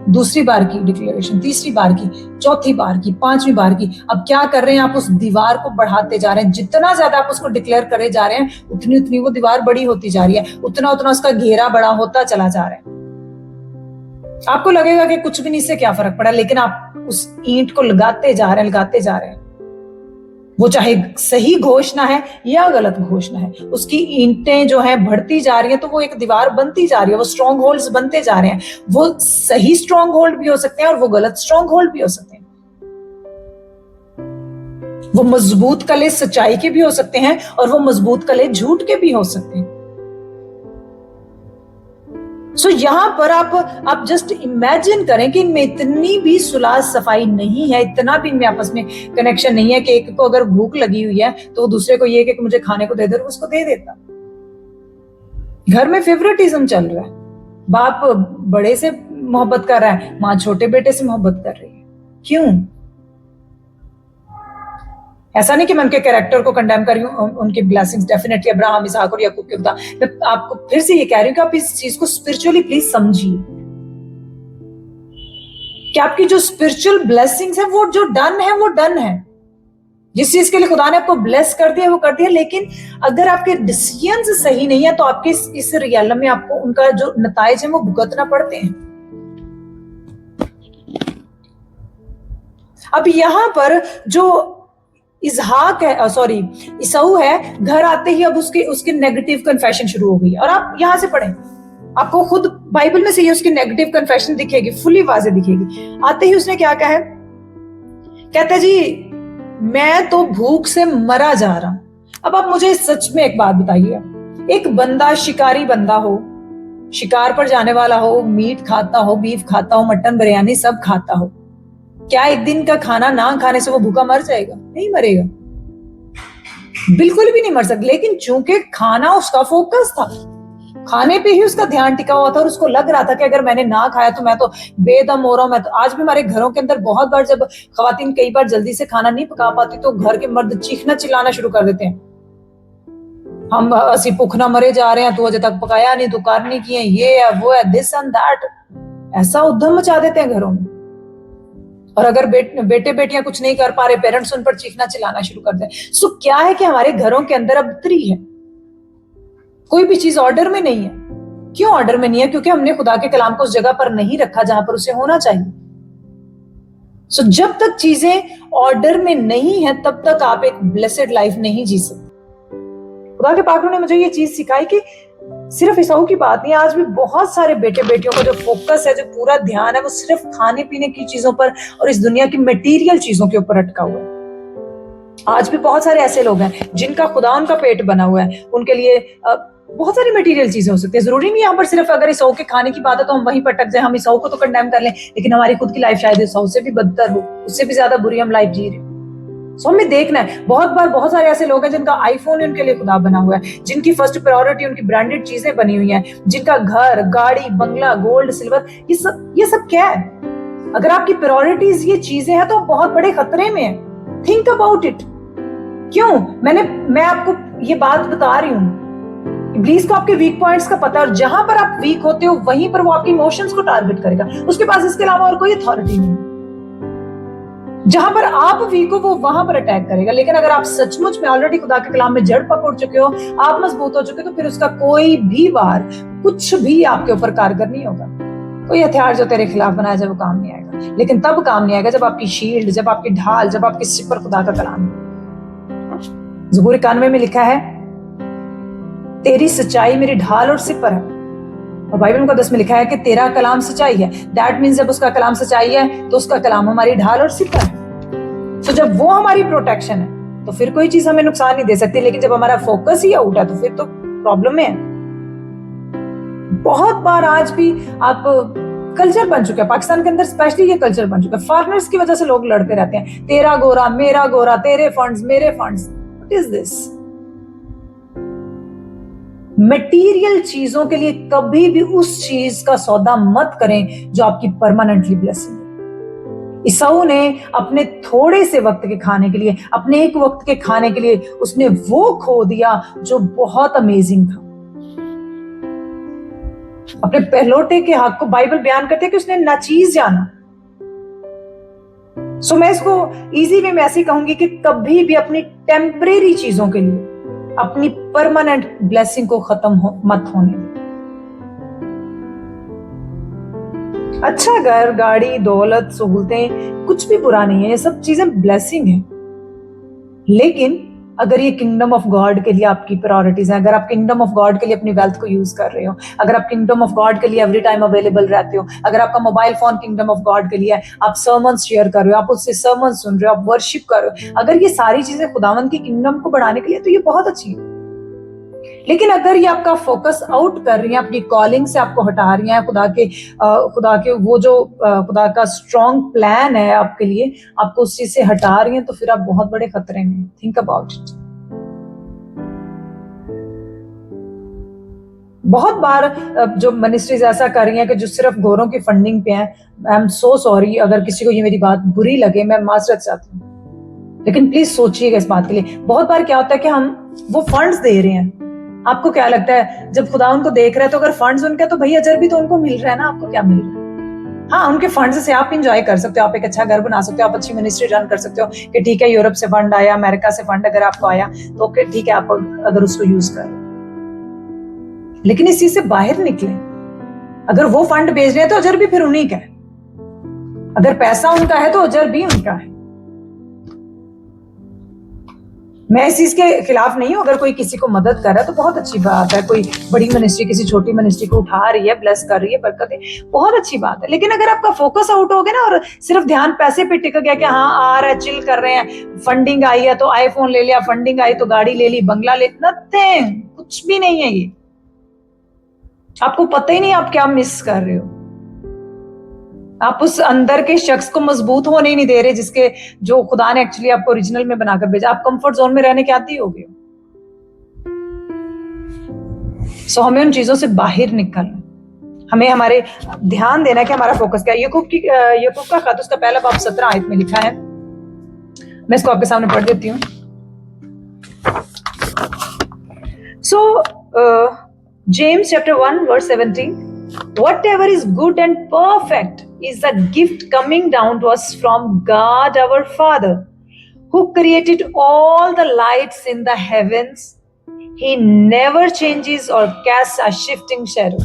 दूसरी बार की डिक्लेरेशन, तीसरी बार की, चौथी बार की, पांचवी बार की। अब क्या कर रहे हैं आप? उस दीवार को बढ़ाते जा रहे हैं। जितना ज्यादा आप उसको डिक्लेयर करे जा रहे हैं उतनी उतनी वो दीवार बड़ी होती जा रही है, उतना उतना उसका घेरा बड़ा होता चला जा रहा है। आपको लगेगा कि कुछ भी नहीं, इससे क्या फर्क पड़ा, लेकिन आप उस ईंट को लगाते जा रहे हैं, लगाते जा रहे हैं। वो चाहे सही घोषणा है या गलत घोषणा है, उसकी ईंटें जो है बढ़ती जा रही है, तो वो एक दीवार बनती जा रही है, वो स्ट्रॉन्ग होल्ड्स बनते जा रहे हैं। वो सही स्ट्रॉन्ग होल्ड भी हो सकते हैं और वो गलत स्ट्रॉन्ग होल्ड भी हो सकते हैं। वो मजबूत कले सच्चाई के भी हो सकते हैं और वो मजबूत कले झूठ के भी हो सकते हैं। सो यहां पर आप जस्ट इमेजिन करें कि इनमें इतनी भी सुलह सफाई नहीं है, इतना भी इनमें आपस में कनेक्शन नहीं है कि एक को अगर भूख लगी हुई है तो वो दूसरे को ये कि मुझे खाने को दे दे, उसको दे देता। घर में फेवरेटिज्म चल रहा है, बाप बड़े से मोहब्बत कर रहा है, माँ छोटे बेटे से मोहब्बत कर रही है। क्यों? ऐसा नहीं कि मैं उनके कैरेक्टर को कंडेम कर रही हूँ, उनकी ब्लेसिंग्स डेफिनेटली अब्राहम, इसहाक और याकूब के खुदा। मैं आपको फिर से ये कह रही हूँ कि आप इस चीज को स्पिरिचुअली प्लीज समझिए कि आपकी जो स्पिरिचुअल ब्लेसिंग्स है वो जो डन है वो डन है। जिस चीज के लिए खुदा ने आपको ब्लेस कर दिया वो कर दिया, लेकिन अगर आपके डिसीजंस सही नहीं है तो आपके इस रियलम में आपको उनका जो नताइज है वो भुगतना पड़ते हैं। अब यहां पर जो इसहाक है, सॉरी ईसाऊ है, घर आते ही अब उसकी नेगेटिव कन्फेशन शुरू हो गई। और आप यहां से पढ़ें, आपको खुद बाइबल में से ये उसकी नेगेटिव कन्फेशन दिखेगी, फुली वाज़ेह दिखेगी। आते ही उसने क्या कहा है? कहते जी मैं तो भूख से मरा जा रहा हूं। अब आप मुझे सच में एक बात बताइए, एक बंदा शिकारी बंदा हो, शिकार पर जाने वाला हो, मीट खाता हो, बीफ खाता हो, मटन बिरयानी सब खाता हो, क्या एक दिन का खाना ना खाने से वो भूखा मर जाएगा? नहीं मरेगा, बिल्कुल भी नहीं मर सकता। लेकिन चूंकि खाना उसका फोकस था, खाने पे ही उसका ध्यान टिका हुआ था और उसको लग रहा था कि अगर मैंने ना खाया तो मैं तो बेदम हो रहा हूं। मैं तो आज भी हमारे घरों के अंदर बहुत बार जब खवातीन कई बार जल्दी से खाना नहीं पका पाती तो घर के मर्द चीखना चिल्लाना शुरू कर देते हैं, हम असी भुख ना मरे जा रहे हैं, तू अजे तक पकाया नहीं, तू कर नहीं किए, ये है वो है, दिस एंड दैट। ऐसा उद्यम मचा देते हैं घरों में। और अगर बेटे बेटियां कुछ नहीं कर पा रहे, पेरेंट्स उन पर चीखना चिल्लाना शुरू कर दें। सो क्या है कि हमारे घरों के अंदर अब त्री है, कोई भी चीज ऑर्डर में नहीं है। क्यों ऑर्डर में नहीं है? क्योंकि हमने खुदा के कलाम को उस जगह पर नहीं रखा जहां पर उसे होना चाहिए। सो जब तक चीजें ऑर्डर में नहीं है तब तक आप एक ब्लेसेड लाइफ नहीं जी सकते। खुदा के पाक ने मुझे ये चीज सिखाई कि सिर्फ ईसाऊ की बात नहीं, आज भी बहुत सारे बेटे बेटियों का जो फोकस है, जो पूरा ध्यान है, वो सिर्फ खाने पीने की चीजों पर और इस दुनिया की मटेरियल चीजों के ऊपर अटका हुआ है। आज भी बहुत सारे ऐसे लोग हैं जिनका खुदा उनका पेट बना हुआ है, उनके लिए बहुत सारी मटेरियल चीजें हो सकती है। जरूरी नहीं यहाँ पर सिर्फ अगर ईसाऊ के खाने की बात है तो हम वहीं पर अटक जाए, हम ईसाऊ को तो कंडेम कर लें, लेकिन हमारी खुद की लाइफ शायद ईसाऊ से भी बदतर हो, उससे भी ज्यादा बुरी हम लाइफ जी रहे हो। सो हमें देखना है। बहुत बार बहुत सारे ऐसे लोग हैं जिनका आईफोन उनके लिए खुदा बना हुआ है, जिनकी फर्स्ट प्रायोरिटी उनकी ब्रांडेड चीजें बनी हुई हैं, जिनका घर, गाड़ी, बंगला, गोल्ड, सिल्वर, ये सब क्या है? अगर आपकी प्रायोरिटीज ये चीजें हैं तो बहुत बड़े खतरे में है। Think about it. क्यों? मैं आपको ये बात बता रही हूँ, इब्लीस को आपके वीक पॉइंट्स का पता है और जहां पर आप वीक होते हो वहीं पर वो आपके इमोशंस को टारगेट करेगा। उसके पास इसके अलावा और कोई अथॉरिटी नहीं। जहां पर आप वीक हो वो वहां पर अटैक करेगा। लेकिन अगर आप सचमुच में ऑलरेडी खुदा के कलाम में जड़ पकड़ चुके हो, आप मजबूत हो चुके हो, तो फिर उसका कोई भी वार, कुछ भी आपके ऊपर कारगर नहीं होगा। कोई हथियार जो तेरे खिलाफ बनाया जाए वो काम नहीं आएगा। लेकिन तब काम नहीं आएगा जब आपकी शील्ड, जब आपकी ढाल, जब आपके सिर पर खुदा का कलाम। ज़बूर 91 में लिखा है, तेरी सच्चाई मेरी ढाल और सिर पर है। और बाइबल मुकद्दस में लिखा है कि तेरा कलाम सच्चाई है। दैट मीन्स जब उसका कलाम सच्चाई है तो उसका कलाम हमारी ढाल और सिर पर है। तो जब वो हमारी प्रोटेक्शन है तो फिर कोई चीज हमें नुकसान नहीं दे सकती। लेकिन जब हमारा फोकस ही आउट है तो फिर तो प्रॉब्लम में है। बहुत बार आज भी आप कल्चर बन चुका है पाकिस्तान के अंदर, स्पेशली ये कल्चर बन चुका है, फॉरेनर्स की वजह से लोग लड़ते रहते हैं, तेरा गोरा मेरा गोरा, तेरे फंड्स मेरे funds. What is this? Material चीजों के लिए कभी भी उस चीज का सौदा मत करें जो आपकी परमानेंटली ब्लेसिंग है। ईसाऊ ने अपने थोड़े से वक्त के खाने के लिए, अपने एक वक्त के खाने के लिए उसने वो खो दिया जो बहुत अमेजिंग था। अपने पहलौठे के हक को बाइबल बयान करते हैं कि उसने नाचीज जाना। सो मैं इसको इजी वे में ऐसे कहूंगी कि कभी भी अपनी टेम्परेरी चीजों के लिए अपनी परमानेंट ब्लेसिंग को मत होने दें। अच्छा घर, गाड़ी, दौलत, सहूलतें कुछ भी बुरा नहीं है, ये सब चीजें ब्लेसिंग है। लेकिन अगर ये किंगडम ऑफ गॉड के लिए आपकी प्रायोरिटीज हैं, अगर आप किंगडम ऑफ गॉड के लिए अपनी वेल्थ को यूज कर रहे हो, अगर आप किंगडम ऑफ गॉड के लिए एवरी टाइम अवेलेबल रहते हो, अगर आपका mobile phone kingdom of God के लिए है, आप सर्मन शेयर कर रहे हो, आप उससे सर्मन सुन रहे हो, आप वर्शिप कर रहे हो, अगर ये सारी चीजें खुदावंद की किंगडम को बढ़ाने के लिए, तो ये बहुत अच्छी है। लेकिन अगर ये आपका फोकस आउट कर रही है, अपनी कॉलिंग से आपको हटा रही है, खुदा के वो जो खुदा का स्ट्रॉन्ग प्लान है आपके लिए, आपको उस चीज से हटा रही है, तो फिर आप बहुत बड़े खतरे में। Think about it. बहुत बार जो मिनिस्ट्रीज ऐसा कर रही हैं कि जो सिर्फ गोरों की फंडिंग पे हैं। आई एम सो सॉरी अगर किसी को ये मेरी बात बुरी लगे, मैं माजरत चाहती हूँ, लेकिन प्लीज सोचिएगा इस बात के लिए। बहुत बार क्या होता है कि हम वो फंड्स दे रहे हैं, आपको क्या लगता है जब खुदा उनको देख रहा है तो अगर फंड्स उनके, तो भैया अजर भी तो उनको मिल रहा है ना, आपको क्या मिल रहा है? हाँ, उनके फंड्स से आप इंजॉय कर सकते हो, आप एक अच्छा घर बना सकते हो, आप अच्छी मिनिस्ट्री रन कर सकते हो कि ठीक है यूरोप से फंड आया, अमेरिका से फंड अगर आपको आया तो ठीक है, आप अगर उसको यूज कर। लेकिन इस चीज से बाहर निकले। अगर वो फंड भेज रहे हैं तो अजर भी फिर उन्हीं का है, अगर पैसा उनका है तो अजर भी उनका है। मैं इस चीज के खिलाफ नहीं हूं, अगर कोई किसी को मदद कर रहा है तो बहुत अच्छी बात है। कोई बड़ी मिनिस्ट्री किसी छोटी मिनिस्ट्री को उठा रही है, ब्लेस कर रही है, बरकत है, बहुत अच्छी बात है। लेकिन अगर आपका फोकस आउट हो गया ना और सिर्फ ध्यान पैसे पे टिक गया कि हाँ आ रहा है, चिल कर रहे हैं, फंडिंग आई है तो आईफोन ले लिया, फंडिंग आई तो गाड़ी ले ली, बंगला ले, नथिंग, कुछ भी नहीं है ये। आपको पता ही नहीं आप क्या मिस कर रहे हो। आप उस अंदर के शख्स को मजबूत होने ही नहीं दे रहे जिसके जो खुदा ने एक्चुअली आपको ओरिजिनल में बनाकर भेजा। आप कंफर्ट जोन में रहने के आदी हो गए। सो हमें उन चीजों से बाहर निकलना, हमें हमारे ध्यान देना कि हमारा फोकस क्या है। याकूब का खत उसका पहला बाब 17 आयत में लिखा है, मैं इसको आपके सामने पढ़ देती हूँ। सो James chapter 1 verse 17, whatever is good and perfect is a gift coming down to us from God our Father, who created all the lights in the heavens. He never changes or casts a shifting shadow.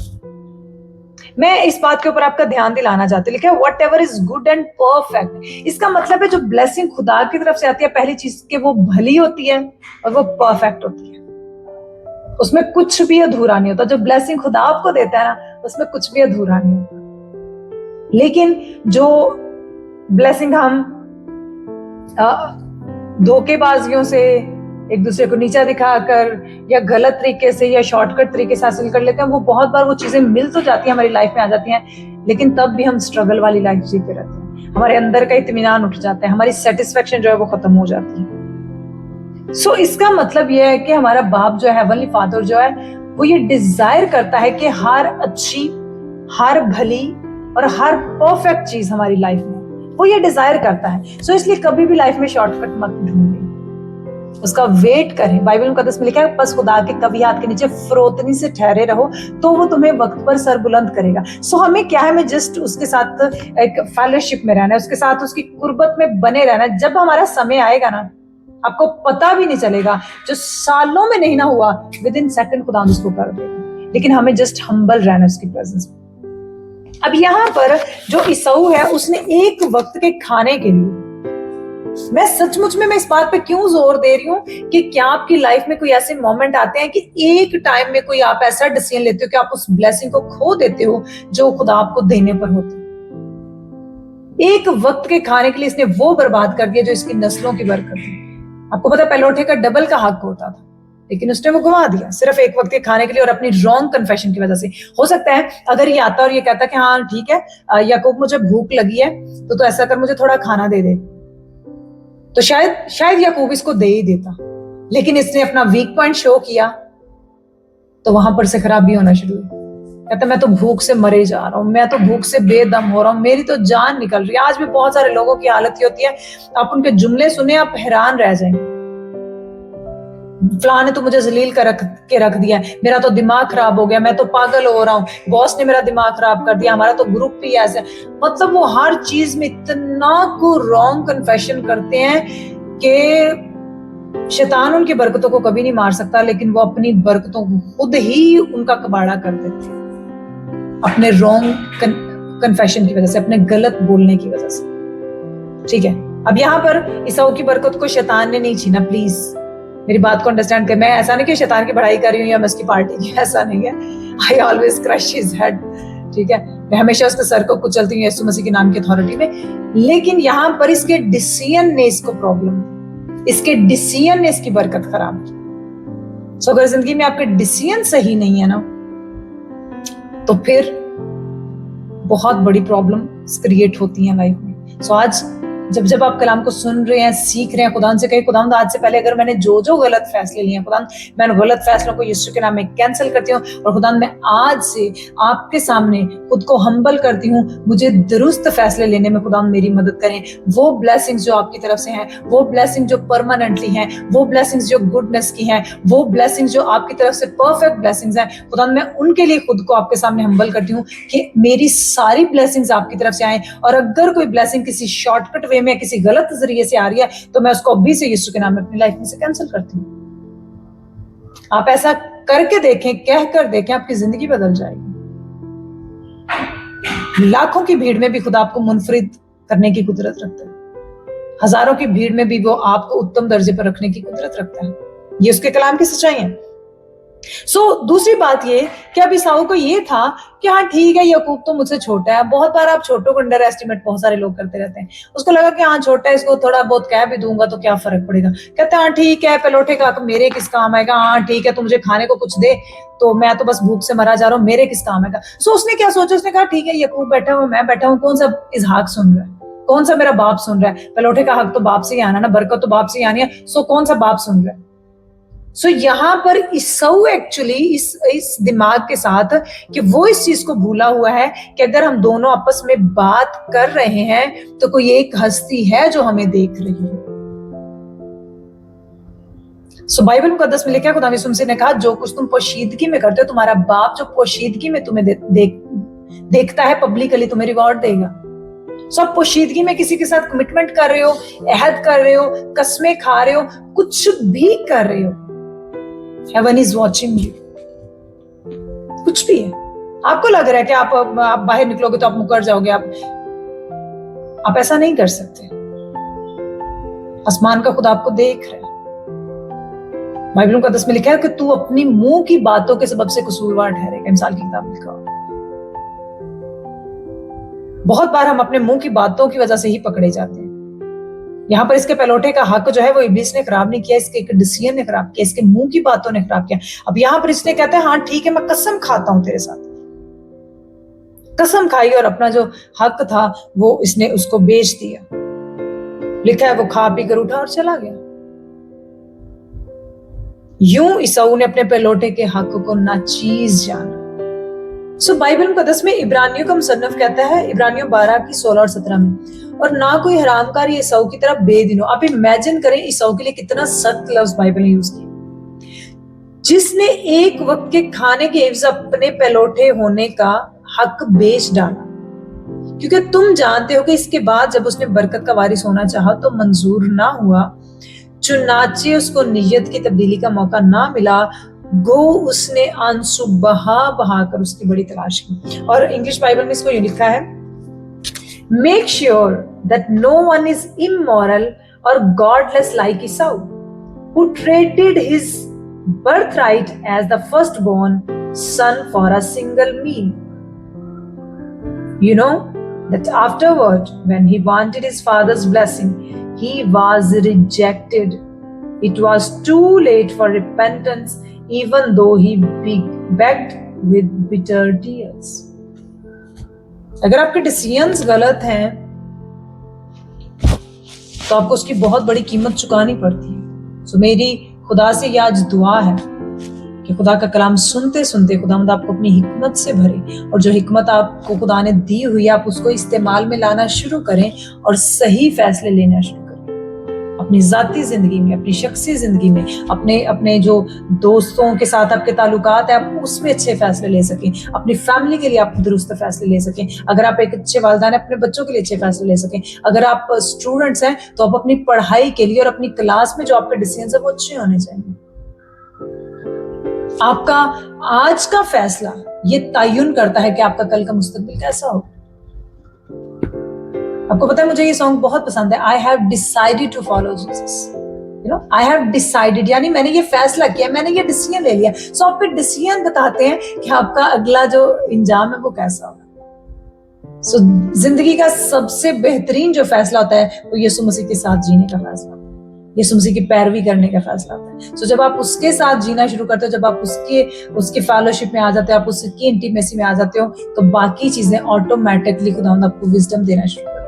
मैं इस बात के ऊपर आपका ध्यान दिलाना चाहती हूँ, लिखा है what ever is good and perfect. इसका मतलब है जो ब्लेसिंग खुदा की तरफ से आती है, पहली चीज कि वो भली होती है और वो परफेक्ट होती है, उसमें कुछ भी अधूरा नहीं होता। जो ब्लेसिंग खुदा आपको देता है ना, उसमें कुछ भी अधूरा नहीं होता। लेकिन जो ब्लेसिंग हम धोखेबाजियों से, एक दूसरे को नीचा दिखाकर या गलत तरीके से या शॉर्टकट तरीके से हासिल कर लेते हैं, वो बहुत बार वो चीजें मिल तो जाती हैं, हमारी लाइफ में आ जाती हैं, लेकिन तब भी हम स्ट्रगल वाली लाइफ जीते रहते हैं। हमारे अंदर का इत्मीनान उठ जाता है, हमारी सेटिस्फेक्शन जो है वो खत्म हो जाती है। सो इसका मतलब यह है कि हमारा बाप जो है, हेवनली फादर जो है, वो ये डिजायर करता है कि हर अच्छी, हर भली और हर परफेक्ट चीज हमारी लाइफ में वो ये डिजायर करता है। सो इसलिए कभी भी लाइफ में शॉर्टकट मत ढूंढें, उसका वेट करें। बाइबल मुकद्दस में लिखा है, बस खुदा के कभी हाथ के नीचे फरोतनी से ठहरे रहो तो वो तुम्हें वक्त पर सर बुलंद करेगा। सो हमें क्या है, हमें जस्ट उसके साथ एक फेलोशिप में रहना है, उसके साथ उसकी कुर्बत में बने रहना है। जब हमारा समय आएगा ना, आपको पता भी नहीं चलेगा, जो सालों में नहीं ना हुआ, विद इन सेकंड खुदा उसको कर देगा। लेकिन हमें जस्ट हम्बल रहना उसकी प्रेजेंस में। अब यहाँ पर जो ईसाऊ है, उसने एक वक्त के खाने के लिए, मैं सचमुच में मैं इस बात पे क्यों जोर दे रही हूँ कि क्या आपकी लाइफ में कोई ऐसे मोमेंट आते हैं कि एक टाइम में कोई आप ऐसा डिसीजन लेते हो कि आप उस ब्लेसिंग को खो देते हो जो खुदा आपको देने पर होता है। एक वक्त के खाने के लिए इसने वो बर्बाद कर दिया जो इसकी नस्लों की बरकत है। आपको पता है, पहलौठे का डबल का हक होता था, लेकिन उसने वो गंवा दिया सिर्फ एक वक्त के खाने के लिए और अपनी रॉन्ग कन्फेशन की वजह से। हो सकता है अगर ये आता और ये कहता कि हाँ ठीक है याकूब, मुझे भूख लगी है तो ऐसा कर, मुझे थोड़ा खाना दे दे, तो शायद याकूब इसको दे ही देता। लेकिन इसने अपना वीक पॉइंट शो किया तो वहां पर से खराबी होना शुरू हुई। कहता मैं तो भूख से मरे जा रहा हूं, मैं तो भूख से बेदम हो रहा हूं, मेरी तो जान निकल रही है। आज भी बहुत सारे लोगों की हालत ही होती है, आप उनके जुमले सुने आप हैरान रह जाएंगे। फलां ने तो मुझे जलील कर रख दिया, मेरा तो दिमाग खराब हो गया, मैं तो पागल हो रहा हूँ, बॉस ने मेरा दिमाग खराब कर दिया, हमारा तो ग्रुप भी ऐसे। मतलब वो हर चीज में इतना को रॉन्ग कन्फेशन करते हैं कि शैतान उनकी बरकतों को कभी नहीं मार सकता, लेकिन वो अपनी बरकतों को खुद ही उनका कबाड़ा कर देते हैं अपने रॉन्ग कन्फेशन की वजह से, अपने गलत बोलने की वजह से। ठीक है, अब यहाँ पर ईसाऊ की बरकत को शैतान ने नहीं छीना। प्लीज मेरी बात को अंडरस्टैंड कर। मैं ऐसा नहीं कि शैतान की बढ़ाई कर रही हूँ या मैं उसकी पार्टी की, ऐसा नहीं है। I always crush his head, ठीक है, मैं हमेशा उसके सर को कुचलती हूँ यीशु मसीह के नाम की अथॉरिटी में। लेकिन यहाँ पर इसके डिसीजन ने इसको प्रॉब्लम, इसके डिसीजन ने इसकी बरकत खराब की। सो अगर जिंदगी में आपके डिसीजन सही नहीं है ना, तो फिर बहुत बड़ी प्रॉब्लम क्रिएट होती है लाइफ में। सो आज जब आप कलाम को सुन रहे हैं, सीख रहे हैं, खुदा से कहे, खुदा आज से पहले अगर मैंने जो गलत फैसले लिए हैं, खुदा मैं उन गलत फैसलों को यीशु के नाम में कैंसिल करती हूँ। और खुदा मैं आज से आपके सामने खुद को हम्बल करती हूँ, मुझे दुरुस्त फैसले लेने में खुदा मेरी मदद करें। वो ब्लेसिंग्स जो आपकी तरफ से हैं, वो ब्लेसिंग जो परमानेंटली हैं, वो ब्लेसिंग्स जो गुडनेस की हैं, वो ब्लेसिंग्स जो आपकी तरफ से परफेक्ट ब्लेसिंग्स हैं, खुदा मैं उनके लिए खुद को आपके सामने हम्बल करती हूँ कि मेरी सारी ब्लेसिंग्स आपकी तरफ से आए। और अगर कोई ब्लेसिंग किसी शॉर्टकट वे में, किसी गलत जरिए से आ रही है, तो मैं उसको अभी से यीशु के नाम में अपनी लाइफ में से कैंसिल करती हूँ। आप ऐसा करके देखें, कह कर देखें, आपकी जिंदगी बदल जाएगी। लाखों की भीड़ में भी खुदा आपको मुनफरिद करने की कुदरत रखता है, हजारों की भीड़ में भी वो आपको उत्तम दर्जे पर रखने की कुदरत रखता है। ये उसके कलाम की सच्चाई है। दूसरी बात ये कि अब ईसाऊ को ये था कि हाँ ठीक है, याकूब तो मुझसे छोटा है। बहुत बार आप छोटों को अंडर एस्टिमेट बहुत सारे लोग करते रहते हैं। उसको लगा कि हाँ छोटा है, इसको थोड़ा बहुत कह भी दूंगा तो क्या फर्क पड़ेगा। कहते हैं हाँ ठीक है, पलौठे का मेरे किस काम आएगा, हाँ ठीक है, तू मुझे खाने को कुछ दे, तो मैं तो बस भूख से मरा जा रहा हूँ, मेरे किस काम आएगा। उसने क्या सोचा, उसने कहा ठीक है, याकूब बैठा हुआ, मैं बैठा हूँ, कौन सा इसहाक सुन रहा है, कौन सा मेरा बाप सुन रहा है। पलौठे का हक तो बाप से ही आना ना, बरकत तो बाप से ही आनी है। कौन सा बाप सुन रहा है। सो यहाँ पर ईसाऊ एक्चुअली इस दिमाग के साथ कि वो इस चीज को भूला हुआ है कि अगर हम दोनों आपस में बात कर रहे हैं तो कोई एक हस्ती है जो हमें देख रही है। सो बाइबल मुकद्दस में लिखा है, खुदा यीशु मसीह ने कहा, जो कुछ तुम पोशीदगी में करते हो, तुम्हारा बाप जो पोशीदगी में तुम्हें देखता है, पब्लिकली तुम्हें रिवॉर्ड देगा। सब पोशीदगी में किसी के साथ कमिटमेंट कर रहे हो, अहद कर रहे हो, कस्में खा रहे हो, कुछ भी कर रहे हो, हेवन इज वॉचिंग यू। कुछ भी है, आपको लग रहा है कि आप बाहर निकलोगे तो आप मुकर जाओगे, आप ऐसा नहीं कर सकते। आसमान का खुदा आपको देख रहा है। बाइबल मुकद्दस में लिखा है कि तू अपनी मुंह की बातों के सबब से कसूरवार ठहरेगा। इमसाल की किताब में लिखा। बहुत बार हम अपने मुंह की बातों की वजह से ही पकड़े जाते हैं। यहाँ पर इसके पहलौठे का हक जो है वो इब्लीस ने खराब नहीं किया, इसके एक डिसीजन ने खराब किया, इसके मुंह की बातों ने खराब किया। अब यहाँ पर इसने कहते हैं, हाँ ठीक है, मैं कसम खाता हूं तेरे साथ। कसम खाई और अपना जो हक था वो इसने उसको बेच दिया। लिखा है वो खा पी कर उठा और चला गया। यूं ईसाऊ ने अपने पहलौठे के हक को नाचीज जाना। सो बाइबल मुकद्दस में इब्रानियों का मुसन्नफ कहता है, इब्रानियों 12 की 16 और 17 में, और ना कोई हरामकार ईसाऊ की तरह बेदीन हो। आप इमेजिन करें ईसाऊ के लिए कितना सख्त लफ्ज बाइबल ने यूज किया, जिसने एक वक्त के खाने के एवज अपने पहलौठे होने का हक बेच डाला। क्योंकि तुम जानते हो कि इसके बाद जब उसने बरकत का वारिस होना चाहा तो मंजूर ना हुआ, चुनाचे उसको नियत की तब्दीली का मौका ना मिला, गो उसने आंसू बहा बहा कर उसकी बड़ी तलाश की। और इंग्लिश बाइबल में इसको यूं लिखा है, make sure that no one is immoral or godless like Esau, who traded his birthright as the firstborn son for a single meal. You know that afterward, when he wanted his father's blessing, he was rejected. It was too late for repentance, even though he begged with bitter tears. अगर आपके डिसीजंस गलत हैं तो आपको उसकी बहुत बड़ी कीमत चुकानी पड़ती है। सो मेरी खुदा से यह आज दुआ है कि खुदा का कलाम सुनते सुनते खुदावंद आपको अपनी हिकमत से भरे, और जो हिकमत आपको खुदा ने दी हुई है आप उसको इस्तेमाल में लाना शुरू करें और सही फैसले लेना शुरू करें अपनी जाती जिंदगी में, अपनी शख्सी जिंदगी में, अपने जो दोस्तों के साथ आपके ताल्लुकात है आप उसमें अच्छे फैसले ले सकें, अपनी फैमिली के लिए आप दुरुस्त फैसले ले सकें, अगर आप एक अच्छे वालिदैन अपने बच्चों के लिए अच्छे फैसले ले सकें, अगर आप स्टूडेंट्स हैं तो आप अपनी पढ़ाई के लिए और अपनी क्लास में जो आपके डिसीजन है वो अच्छे होने चाहिए। आपका आज का फैसला ये तयन करता है कि आपका कल का मुस्तकबिल कैसा हो। आपको पता है मुझे ये सॉन्ग बहुत पसंद है, I have decided to follow Jesus, you know, I have decided, यानी मैंने ये फैसला किया, मैंने ये डिसीजन ले लिया। सो आपके डिसीजन बताते हैं कि आपका अगला जो इंजाम है वो कैसा होगा। सो जिंदगी का सबसे बेहतरीन जो फैसला होता है वो यीशु मसीह के साथ जीने का फैसला होता है, यीशु मसीह की पैरवी करने का फैसला होता है। सो जब आप उसके साथ जीना शुरू करते हो, जब आप उसके फेलोशिप में आ जाते हो, आप उसकी इंटीमेसी में आ जाते हो, तो बाकी चीजें ऑटोमेटिकली खुदावंद आपको विजडम देना शुरू करते हैं।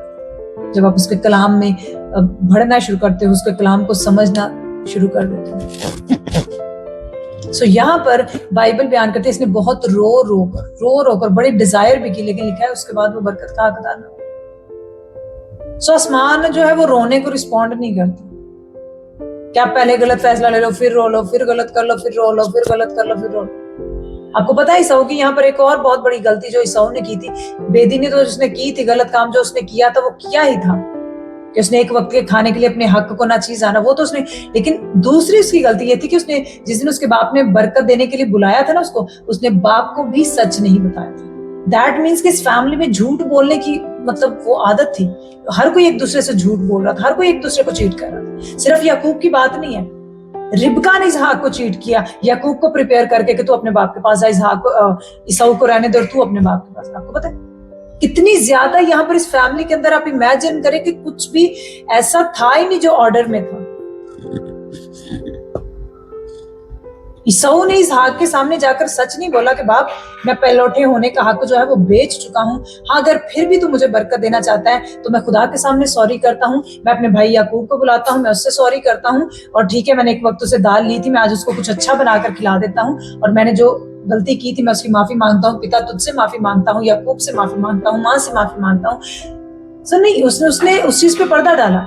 जब आप उसके कलाम में बढ़ना शुरू करते हो, उसके कलाम को समझना शुरू कर देते हो। सो यहाँ पर बाइबल बयान करते हैं, इसने बहुत रो कर बड़े डिजायर भी की, लेकिन लिखा है उसके बाद वो बरकत का हकदार ना हो। सो आसमान जो है वो रोने को रिस्पॉन्ड नहीं करता कि आप पहले गलत फैसला ले लो, फिर रो लो, फिर गलत कर लो, फिर रो लो, फिर गलत कर लो, फिर रो लो। आपको पता है ईसाऊ की यहाँ पर एक और बहुत बड़ी गलती जो ईसाऊ ने की थी, बेदी ने तो उसने की थी, गलत काम जो उसने किया था वो किया ही था कि उसने एक वक्त के खाने के लिए अपने हक को ना चीज आना, वो तो उसने, लेकिन दूसरी उसकी गलती ये थी कि उसने जिस दिन उसके बाप ने बरकत देने के लिए बुलाया था ना उसको, उसने बाप को भी सच नहीं बताया था। दैट मीन्स कि इस फैमिली में झूठ बोलने की मतलब वो आदत थी। हर कोई एक दूसरे से झूठ बोल रहा था, हर कोई एक दूसरे को चीट कर रहा था। सिर्फ याकूब की बात नहीं है, रिबका ने इसहाक को चीट किया, याकूब को प्रिपेयर करके कि तू अपने बाप के पास जा, ईसाऊ को रहने दे और तू अपने बाप के पास। आपको पता है कितनी ज्यादा यहाँ पर इस फैमिली के अंदर, आप इमेजिन करें कि कुछ भी ऐसा था ही नहीं जो ऑर्डर में था। ईसाऊ ने इसहाक के सामने जाकर सच नहीं बोला कि बाप मैं पहलौठे होने का हक जो है वो बेच चुका हूँ, हाँ अगर फिर भी तू मुझे बरकत देना चाहता है तो मैं खुदा के सामने सॉरी करता हूँ, मैं अपने भाई याकूब को बुलाता हूँ, मैं उससे सॉरी करता हूँ, और ठीक है मैंने एक वक्त उसे दाल ली थी, मैं आज उसको कुछ अच्छा बनाकर खिला देता हूँ, और मैंने जो गलती की थी मैं उसकी माफी मांगता हूँ, पिता तुझसे माफी मांगता हूँ, याकूब से माफी मांगता हूँ, माँ से माफी मांगता हूँ। सर नहीं, उसने उस चीज पे पर्दा डाला,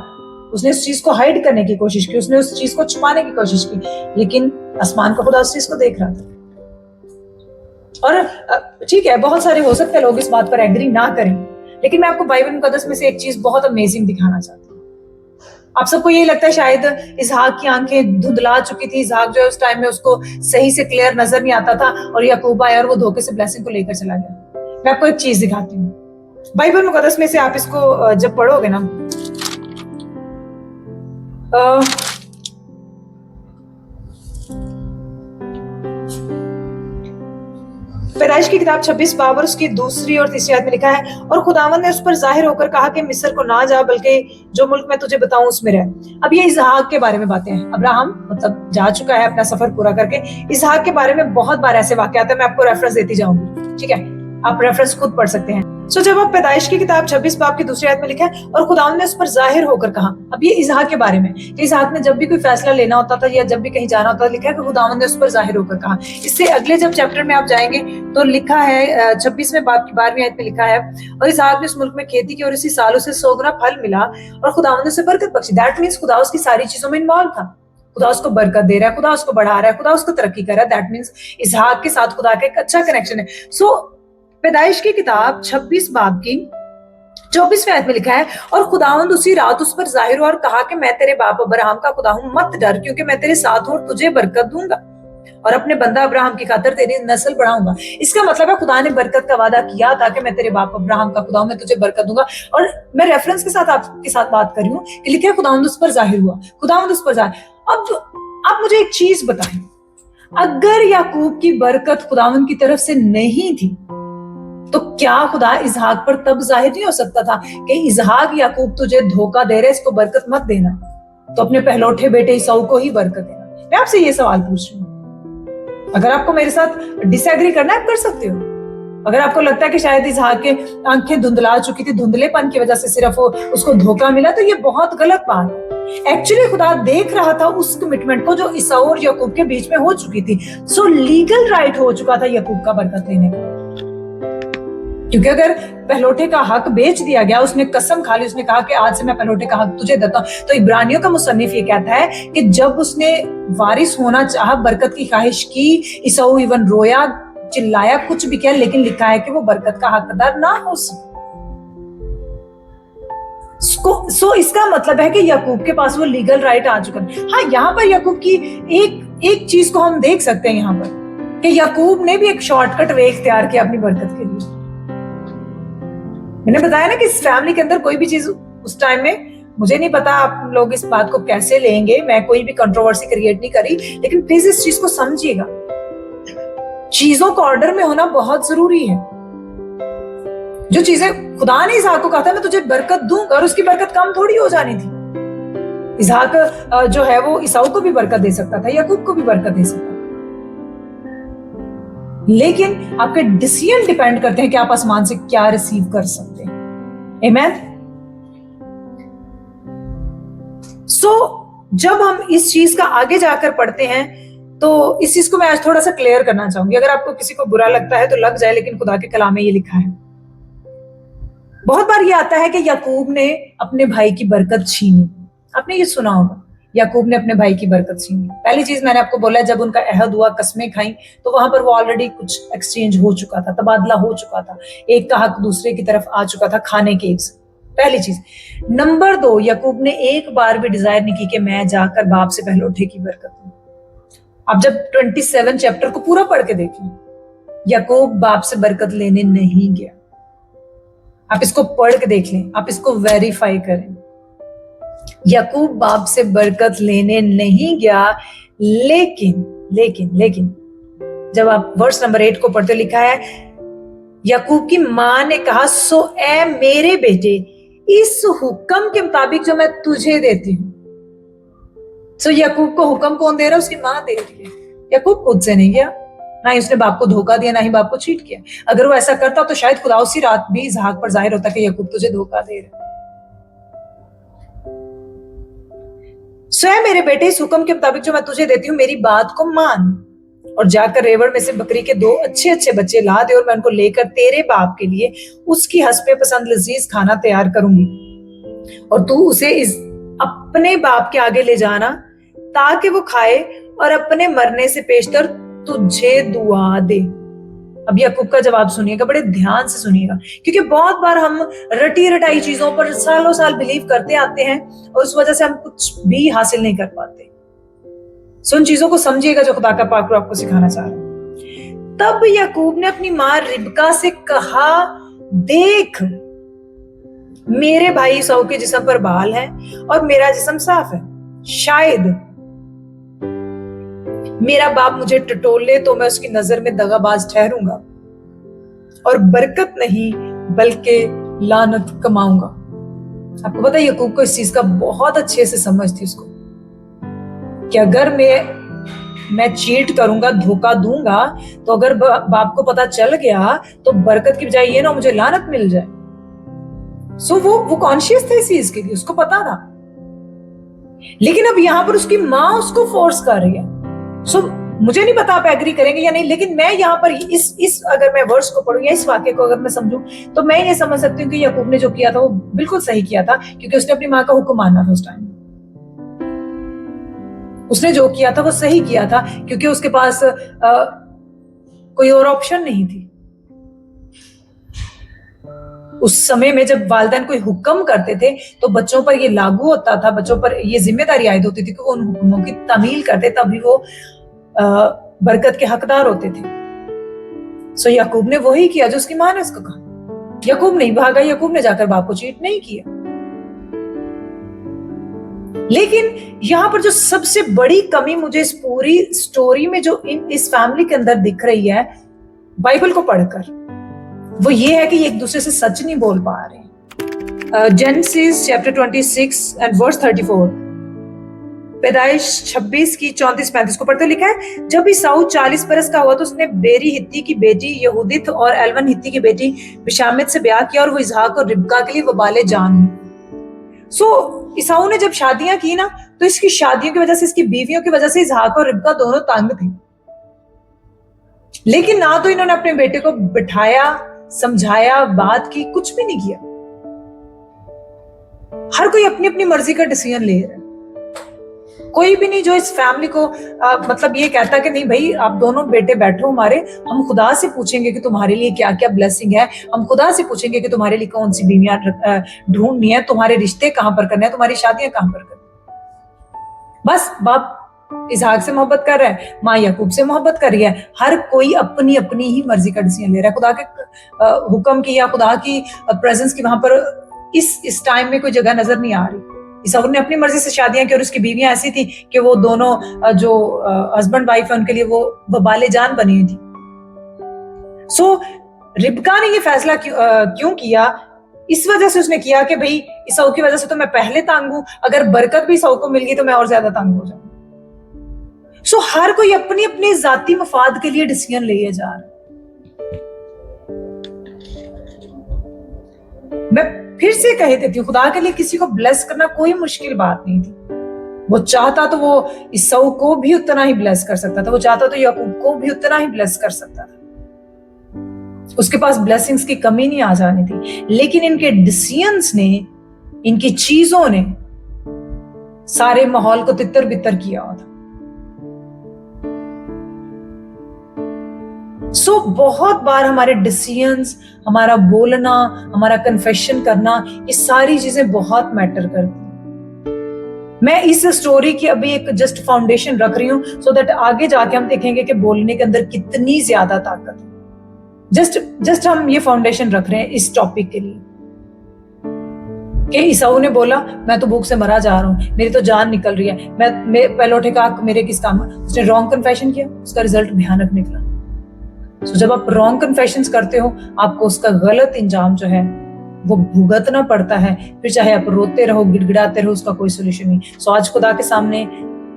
उसने उस चीज को हाइड करने की कोशिश की, उसने उस चीज को छुपाने की कोशिश की, लेकिन आसमान का खुदा उस चीज को देख रहा था। और ठीक है, बहुत सारे हो सकते हैं लोग इस बात पर एग्री ना करें, लेकिन मैं आपको बाइबल मुकद्दस में से एक चीज बहुत अमेजिंग दिखाना चाहती हूँ। आप सबको यही लगता है शायद इसहाक की आंखें धुंधला चुकी थी, इसहाक जो है उस टाइम में उसको सही से क्लियर नजर नहीं आता था, और याकूब आया और वो धोखे से ब्लेसिंग को लेकर चला गया। मैं आपको एक चीज दिखाती हूँ बाइबल मुकद्दस में से, आप इसको जब पढ़ोगे ना, पैदाइश की किताब 26 बाब और उसकी दूसरी और तीसरी आयत में लिखा है, और खुदावंद ने उस पर जाहिर होकर कहा कि मिस्र को ना जा, बल्कि जो मुल्क मैं तुझे बताऊं उसमें रह। अब ये इसहाक के बारे में बातें हैं, अब्राहम मतलब जा चुका है अपना सफर पूरा करके, इसहाक के बारे में बहुत बार ऐसे वाक्य आते हैं, मैं आपको रेफरेंस देती जाऊंगी, ठीक है, आप रेफरेंस खुद पढ़ सकते हैं। सो जब आप पैदाइश की किताब 26 बाब की दूसरी आयत में लिखा है, और खुदावंद ने उस पर जाहिर होकर कहा, अब ये इसहाक के बारे में, कि इसहाक ने जब भी कोई फैसला लेना होता था या जब भी कहीं जाना होता था, लिखा है कि खुदावंद ने उस पर जाहिर होकर कहा। इससे अगले जब चैप्टर में आप जाएंगे तो लिखा है 26वें बाब की 12वीं आयत में लिखा है, और इसहाक ने उस मुल्क में खेती की और इसी साल उसे 100 गुना फल मिला और खुदावंद ने उसे बरकत बख्शी। दैट मींस खुदा उसकी सारी चीजों में इन्वॉल्व था, खुदा उसको बरकत दे रहा है, खुदा उसको बढ़ा रहा है, खुदा उसको तरक्की कर रहा है। दैट मींस इसहाक के साथ खुदा का एक अच्छा कनेक्शन है। सो पैदाइश की किताब 26 बाब की 24वें आयत में लिखा है, और खुदावंद उसी रात उस पर जाहिर हुआ और कहा कि मैं तेरे बाप अब्राहम का खुदा हूं, मत डर, क्योंकि मैं तेरे साथ हूं और तुझे बरकत दूंगा और अपने बंदा अब्राहम की खातिर तेरी नस्ल बढ़ाऊंगा। इसका मतलब है खुदा ने बरकत का वादा किया था कि मैं तेरे बाप अब्राहम का खुदा हूं, मैं तुझे बरकत दूंगा। और मैं रेफरेंस के साथ आपके साथ बात कर रही हूँ कि लिखा है खुदावंद उस पर जाहिर हुआ, खुदावंद उस पर जाहिर। अब आप मुझे एक चीज बताएं, अगर याकूब की बरकत खुदावंद की तरफ से नहीं थी तो क्या खुदा इसहाक पर तब जाहिर नहीं हो सकता था कि इसहाक याकूब तुझे धोखा दे रहे, इसको बरकत मत देना, तो अपने पहलौठे बेटे ईसाऊ को ही बरकत देना? मैं आपसे ये सवाल पूछ रही हूँ, अगर आपको मेरे साथ डिसएग्री करना है आप कर सकते हो। अगर आपको लगता है कि शायद इसहाक के आंखें धुंधला चुकी थी, धुंधलेपन की वजह से सिर्फ उसको धोखा मिला, तो ये बहुत गलत बात है। एक्चुअली खुदा देख रहा था उस कमिटमेंट को जो ईसाऊ और याकूब के बीच में हो चुकी थी। सो लीगल राइट हो चुका था याकूब का बरकत लेने का, क्योंकि अगर पहलौठे का हक बेच दिया गया, उसने कसम खा ली, उसने कहा कि आज से मैं पहलौठे का हक तुझे देता हूं, तो इब्रानियों का मुसन्निफ ये कहता है कि जब उसने वारिस होना चाहा, बरकत की ख्वाहिश की, ईसाऊ इवन रोया, चिल्लाया, कुछ भी किया, लेकिन लिखा है कि वो बरकत का हकदार ना हो सके। सो इसका मतलब है कि याकूब के पास वो लीगल राइट आ चुका है। हाँ, यहाँ पर याकूब की एक चीज को हम देख सकते हैं यहाँ पर, कि याकूब ने भी एक शॉर्टकट वे इख्तियार किया अपनी बरकत के लिए। मैंने बताया ना कि इस फैमिली के अंदर कोई भी चीज उस टाइम में, मुझे नहीं पता आप लोग इस बात को कैसे लेंगे, मैं कोई भी कंट्रोवर्सी क्रिएट नहीं करी, लेकिन प्लीज इस चीज को समझिएगा, चीजों का ऑर्डर में होना बहुत जरूरी है। जो चीजें खुदा ने इसहाक को कहा था मैं तुझे बरकत दूंगा, और उसकी बरकत कम थोड़ी हो जानी थी। इसहाक जो है वो ईसाऊ को भी बरकत दे सकता था, याकूब को भी बरकत दे सकता था, लेकिन आपके डिसीजन डिपेंड करते हैं कि आप आसमान से क्या रिसीव कर सकते हैं। आमीन। सो जब हम इस चीज का आगे जाकर पढ़ते हैं तो इस चीज को मैं आज थोड़ा सा क्लियर करना चाहूंगी। अगर आपको किसी को बुरा लगता है तो लग जाए, लेकिन खुदा के कलाम में ये लिखा है। बहुत बार ये आता है कि याकूब ने अपने भाई की बरकत छीनी। आपने ये सुना होगा, याकूब ने अपने भाई की बरकत छीनी। पहली चीज मैंने आपको बोला, जब उनका अहद हुआ, कस्में खाई, तो वहां पर वो ऑलरेडी कुछ एक्सचेंज हो चुका था, तबादला हो चुका था, एक का हक दूसरे की तरफ आ चुका था खाने के। पहली चीज। नंबर 2, याकूब ने एक बार भी डिजायर नहीं की कि मैं जाकर बाप से पहलौठे की बरकत लूं। आप जब 27 चैप्टर को पूरा पढ़ के देखें, याकूब बाप से बरकत लेने नहीं गया। आप इसको पढ़ के देख लें, आप इसको वेरीफाई करें। याकूब बाप से बरकत लेने नहीं गया, लेकिन लेकिन लेकिन जब आप वर्स नंबर 8 को पढ़ते, लिखा है याकूब की मां ने कहा, सो ए मेरे बेटे, इस हुक्म के मुताबिक जो मैं तुझे देती हूं। सो याकूब को हुक्म कौन दे रहा है? उसकी मां दे रही है। याकूब खुद से नहीं किया, ना ही उसने बाप को धोखा दिया, ना ही बाप को चीट किया। अगर वो ऐसा करता तो शायद खुदा उसी रात भी इसहाक पर जाहिर होता कि याकूब तुझे धोखा दे रहा है। स्वयं मेरे बेटे, इस हुक्म के मुताबिक जो मैं तुझे देती हूँ, मेरी बात को मान और जाकर रेवड़ में से बकरी के 2 अच्छे अच्छे बच्चे ला दे, और मैं उनको लेकर तेरे बाप के लिए उसकी हस्बे पसंद लजीज खाना तैयार करूंगी, और तू उसे इस अपने बाप के आगे ले जाना ताकि वो खाए और अपने मरने से पेशतर तुझे दुआ दे। अब याकूब का जवाब सुनिएगा, बड़े ध्यान से सुनिएगा, क्योंकि बहुत बार हम रटी रटाई चीजों पर सालों साल बिलीव करते आते हैं और उस वजह से हम कुछ भी हासिल नहीं कर पाते। सुन चीजों को समझिएगा जो खुदा का पाक आपको सिखाना चाह रहा है। तब याकूब ने अपनी मां रिबका से कहा, देख, मेरे भाई ईसाऊ के जिस्म पर बाल है और मेरा जिस्म साफ है, शायद मेरा बाप मुझे टटोले तो मैं उसकी नजर में दगाबाज ठहरूंगा और बरकत नहीं बल्कि लानत कमाऊंगा। आपको पता है याकूब को इस चीज का बहुत अच्छे से समझ थी उसको, कि अगर मैं चीट करूंगा, धोखा दूंगा, तो अगर बाप को पता चल गया तो बरकत की बजाय ये ना मुझे लानत मिल जाए। सो वो कॉन्शियस थे इस चीज के लिए, उसको पता था। लेकिन अब यहां पर उसकी मां उसको फोर्स कर रही है। सो मुझे नहीं पता आप एग्री करेंगे या नहीं, लेकिन मैं यहाँ पर इस अगर मैं वर्ड्स को पढ़ूं या इस वाक्य को अगर मैं समझूं तो मैं ये समझ सकती हूँ कि याकूब ने जो किया था वो बिल्कुल सही किया था, क्योंकि उसने अपनी मां का हुक्म मानना था। उस टाइम उसने जो किया था वो सही किया था, क्योंकि उसके पास कोई और ऑप्शन नहीं थी। उस समय में जब वालिदैन कोई हुक्म करते थे तो बच्चों पर ये लागू होता था, बच्चों पर ये जिम्मेदारी आयद होती थी कि वो उन हुक्मों की तामील करते, तभी वो बरकत के हकदार होते थे। सो याकूब ने वही किया जो उसकी मां ने उसको कहा। याकूब नहीं भागा, याकूब ने जाकर बाप को चीट नहीं किया। लेकिन यहां पर जो सबसे बड़ी कमी मुझे इस पूरी स्टोरी में जो इस फैमिली के अंदर दिख रही है बाइबल को पढ़कर, वो ये है कि ये एक दूसरे से सच नहीं बोल पा रहे। जेनेसिस चैप्टर 26 एंड वर्स 34, पैदाइश 26 की 34-35 को पढ़ते लिखा है, जब ईसाऊ 40 बरस का हुआ तो उसने बेरी हित्ती की बेटी यहूदित और एलवन हित्ती की बेटी बिशामित से ब्याह किया और वो इसहाक और रिबका के लिए वबाले जान हुई। सो ईसाऊ ने जब शादियां की ना, तो इसकी शादियों की वजह से, इसकी बीवियों की वजह से इसहाक और रिबका दोनों तंग थे। लेकिन ना तो इन्होंने अपने बेटे को बिठाया, समझाया, बात की, कुछ भी नहीं किया। हर कोई अपनी अपनी मर्जी का डिसीजन ले रहा है। कोई भी नहीं जो इस फैमिली को मतलब ये कहता कि नहीं भाई आप दोनों बेटे बैठो हमारे, हम खुदा से पूछेंगे कि तुम्हारे लिए क्या क्या ब्लेसिंग है, हम खुदा से पूछेंगे कि तुम्हारे लिए कौन सी बीवियां ढूंढनी है, तुम्हारे रिश्ते कहां पर करने हैं, तुम्हारी शादियां कहां पर करनी। बस बाप इसहाक से मोहब्बत कर रहा है, माँ याकूब से मोहब्बत कर रही है। हर कोई अपनी अपनी ही मर्जी का डिसीजन ले रहा है। खुदा के हुक्म की या खुदा की प्रेजेंस की वहां पर इस टाइम में कोई जगह नजर नहीं आ रही। ईसाऊ ने अपनी मर्जी से शादियां की और उसकी बीवियां ऐसी थी कि वो दोनों जो हस्बैंड वाइफ है उनके लिए वो वबाले जान बनी हुई थी। सो रिबका ने ये फैसला क्यों किया? इस वजह से उसने किया कि भाई ईसाऊ की वजह से तो मैं पहले तंग हूं, अगर बरकत भी ईसाऊ को मिल गई तो मैं और ज्यादा तंग हो जाऊंगा। सो हर कोई अपनी अपनी जाती मफाद के लिए डिसीजन लिए जा रहा है। मैं फिर से कह देती हूँ, खुदा के लिए किसी को ब्लेस करना कोई मुश्किल बात नहीं थी। वो चाहता तो वो ईसाऊ को भी उतना ही ब्लेस कर सकता था, वो चाहता तो याकूब को भी उतना ही ब्लेस कर सकता था। उसके पास ब्लेसिंग्स की कमी नहीं आ जानी थी। लेकिन इनके डिसीजंस ने, इनकी चीजों ने सारे माहौल को तितर बितर किया हुआ था। सो बहुत बार हमारे डिसीजंस, हमारा बोलना, हमारा कन्फेशन करना, ये सारी चीजें बहुत मैटर करती हैं। मैं इस स्टोरी की अभी एक जस्ट फाउंडेशन रख रही हूं सो दैट आगे जाके हम देखेंगे कि बोलने के अंदर कितनी ज्यादा ताकत है। जस्ट हम ये फाउंडेशन रख रहे हैं इस टॉपिक के लिए कि ईसाऊ ने बोला मैं तो भूख से मरा जा रहा हूं, मेरी तो जान निकल रही है, मैं पहले उठे कहा मेरे किस काम है। उसने रॉन्ग कन्फेशन किया, उसका रिजल्ट भयानक निकला। जब आप रॉन्ग कन्फेशंस करते हो, आपको उसका गलत इंजाम जो है वो भुगतना पड़ता है। फिर चाहे आप रोते रहो, गिड़गिड़ाते रहो, उसका कोई सोल्यूशन नहीं। आज खुदा के सामने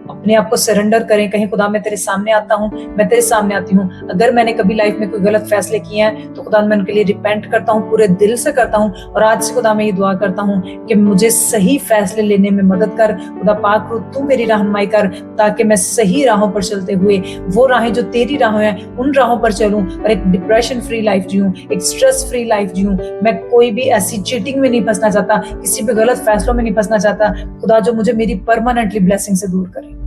अपने आप को सरेंडर करें, कहें खुदा मैं तेरे सामने आता हूँ, मैं तेरे सामने आती हूँ। अगर मैंने कभी लाइफ में कोई गलत फैसले किए हैं तो खुदा मैं उनके लिए रिपेंट करता हूँ, पूरे दिल से करता हूँ। और आज से खुदा मैं ये दुआ करता हूँ कि मुझे सही फैसले लेने में मदद कर। खुदा पाक रूह तू मेरी रहनुमाई कर, ताकि मैं सही राहों पर चलते हुए, वो राहें जो तेरी राहें हैं उन राहों पर चलूं और एक डिप्रेशन फ्री लाइफ जीऊं, एक स्ट्रेस फ्री लाइफ जीऊं। मैं कोई भी ऐसी चीटिंग में नहीं फंसना चाहता, किसी भी गलत फैसलों में नहीं फंसना चाहता, खुदा जो मुझे मेरी परमानेंटली ब्लेसिंग से दूर करे।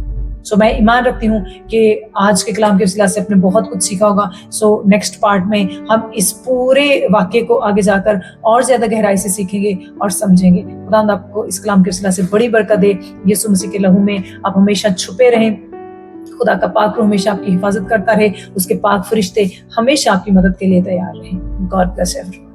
सो मैं ईमान रखती हूँ कि आज के कलाम के वसीला से आपने बहुत कुछ सीखा होगा। सो नेक्स्ट पार्ट में हम इस पूरे वाक्य को आगे जाकर और ज्यादा गहराई से सीखेंगे और समझेंगे। खुदा आपको इस कलाम के वसीला से बड़ी बरकत दे। यीशु मसीह के लहू में आप हमेशा छुपे रहें। खुदा का पाक रूह हमेशा आपकी हिफाजत करता रहे, उसके पाक फरिश्ते हमेशा आपकी मदद के लिए तैयार रहें। God bless everyone.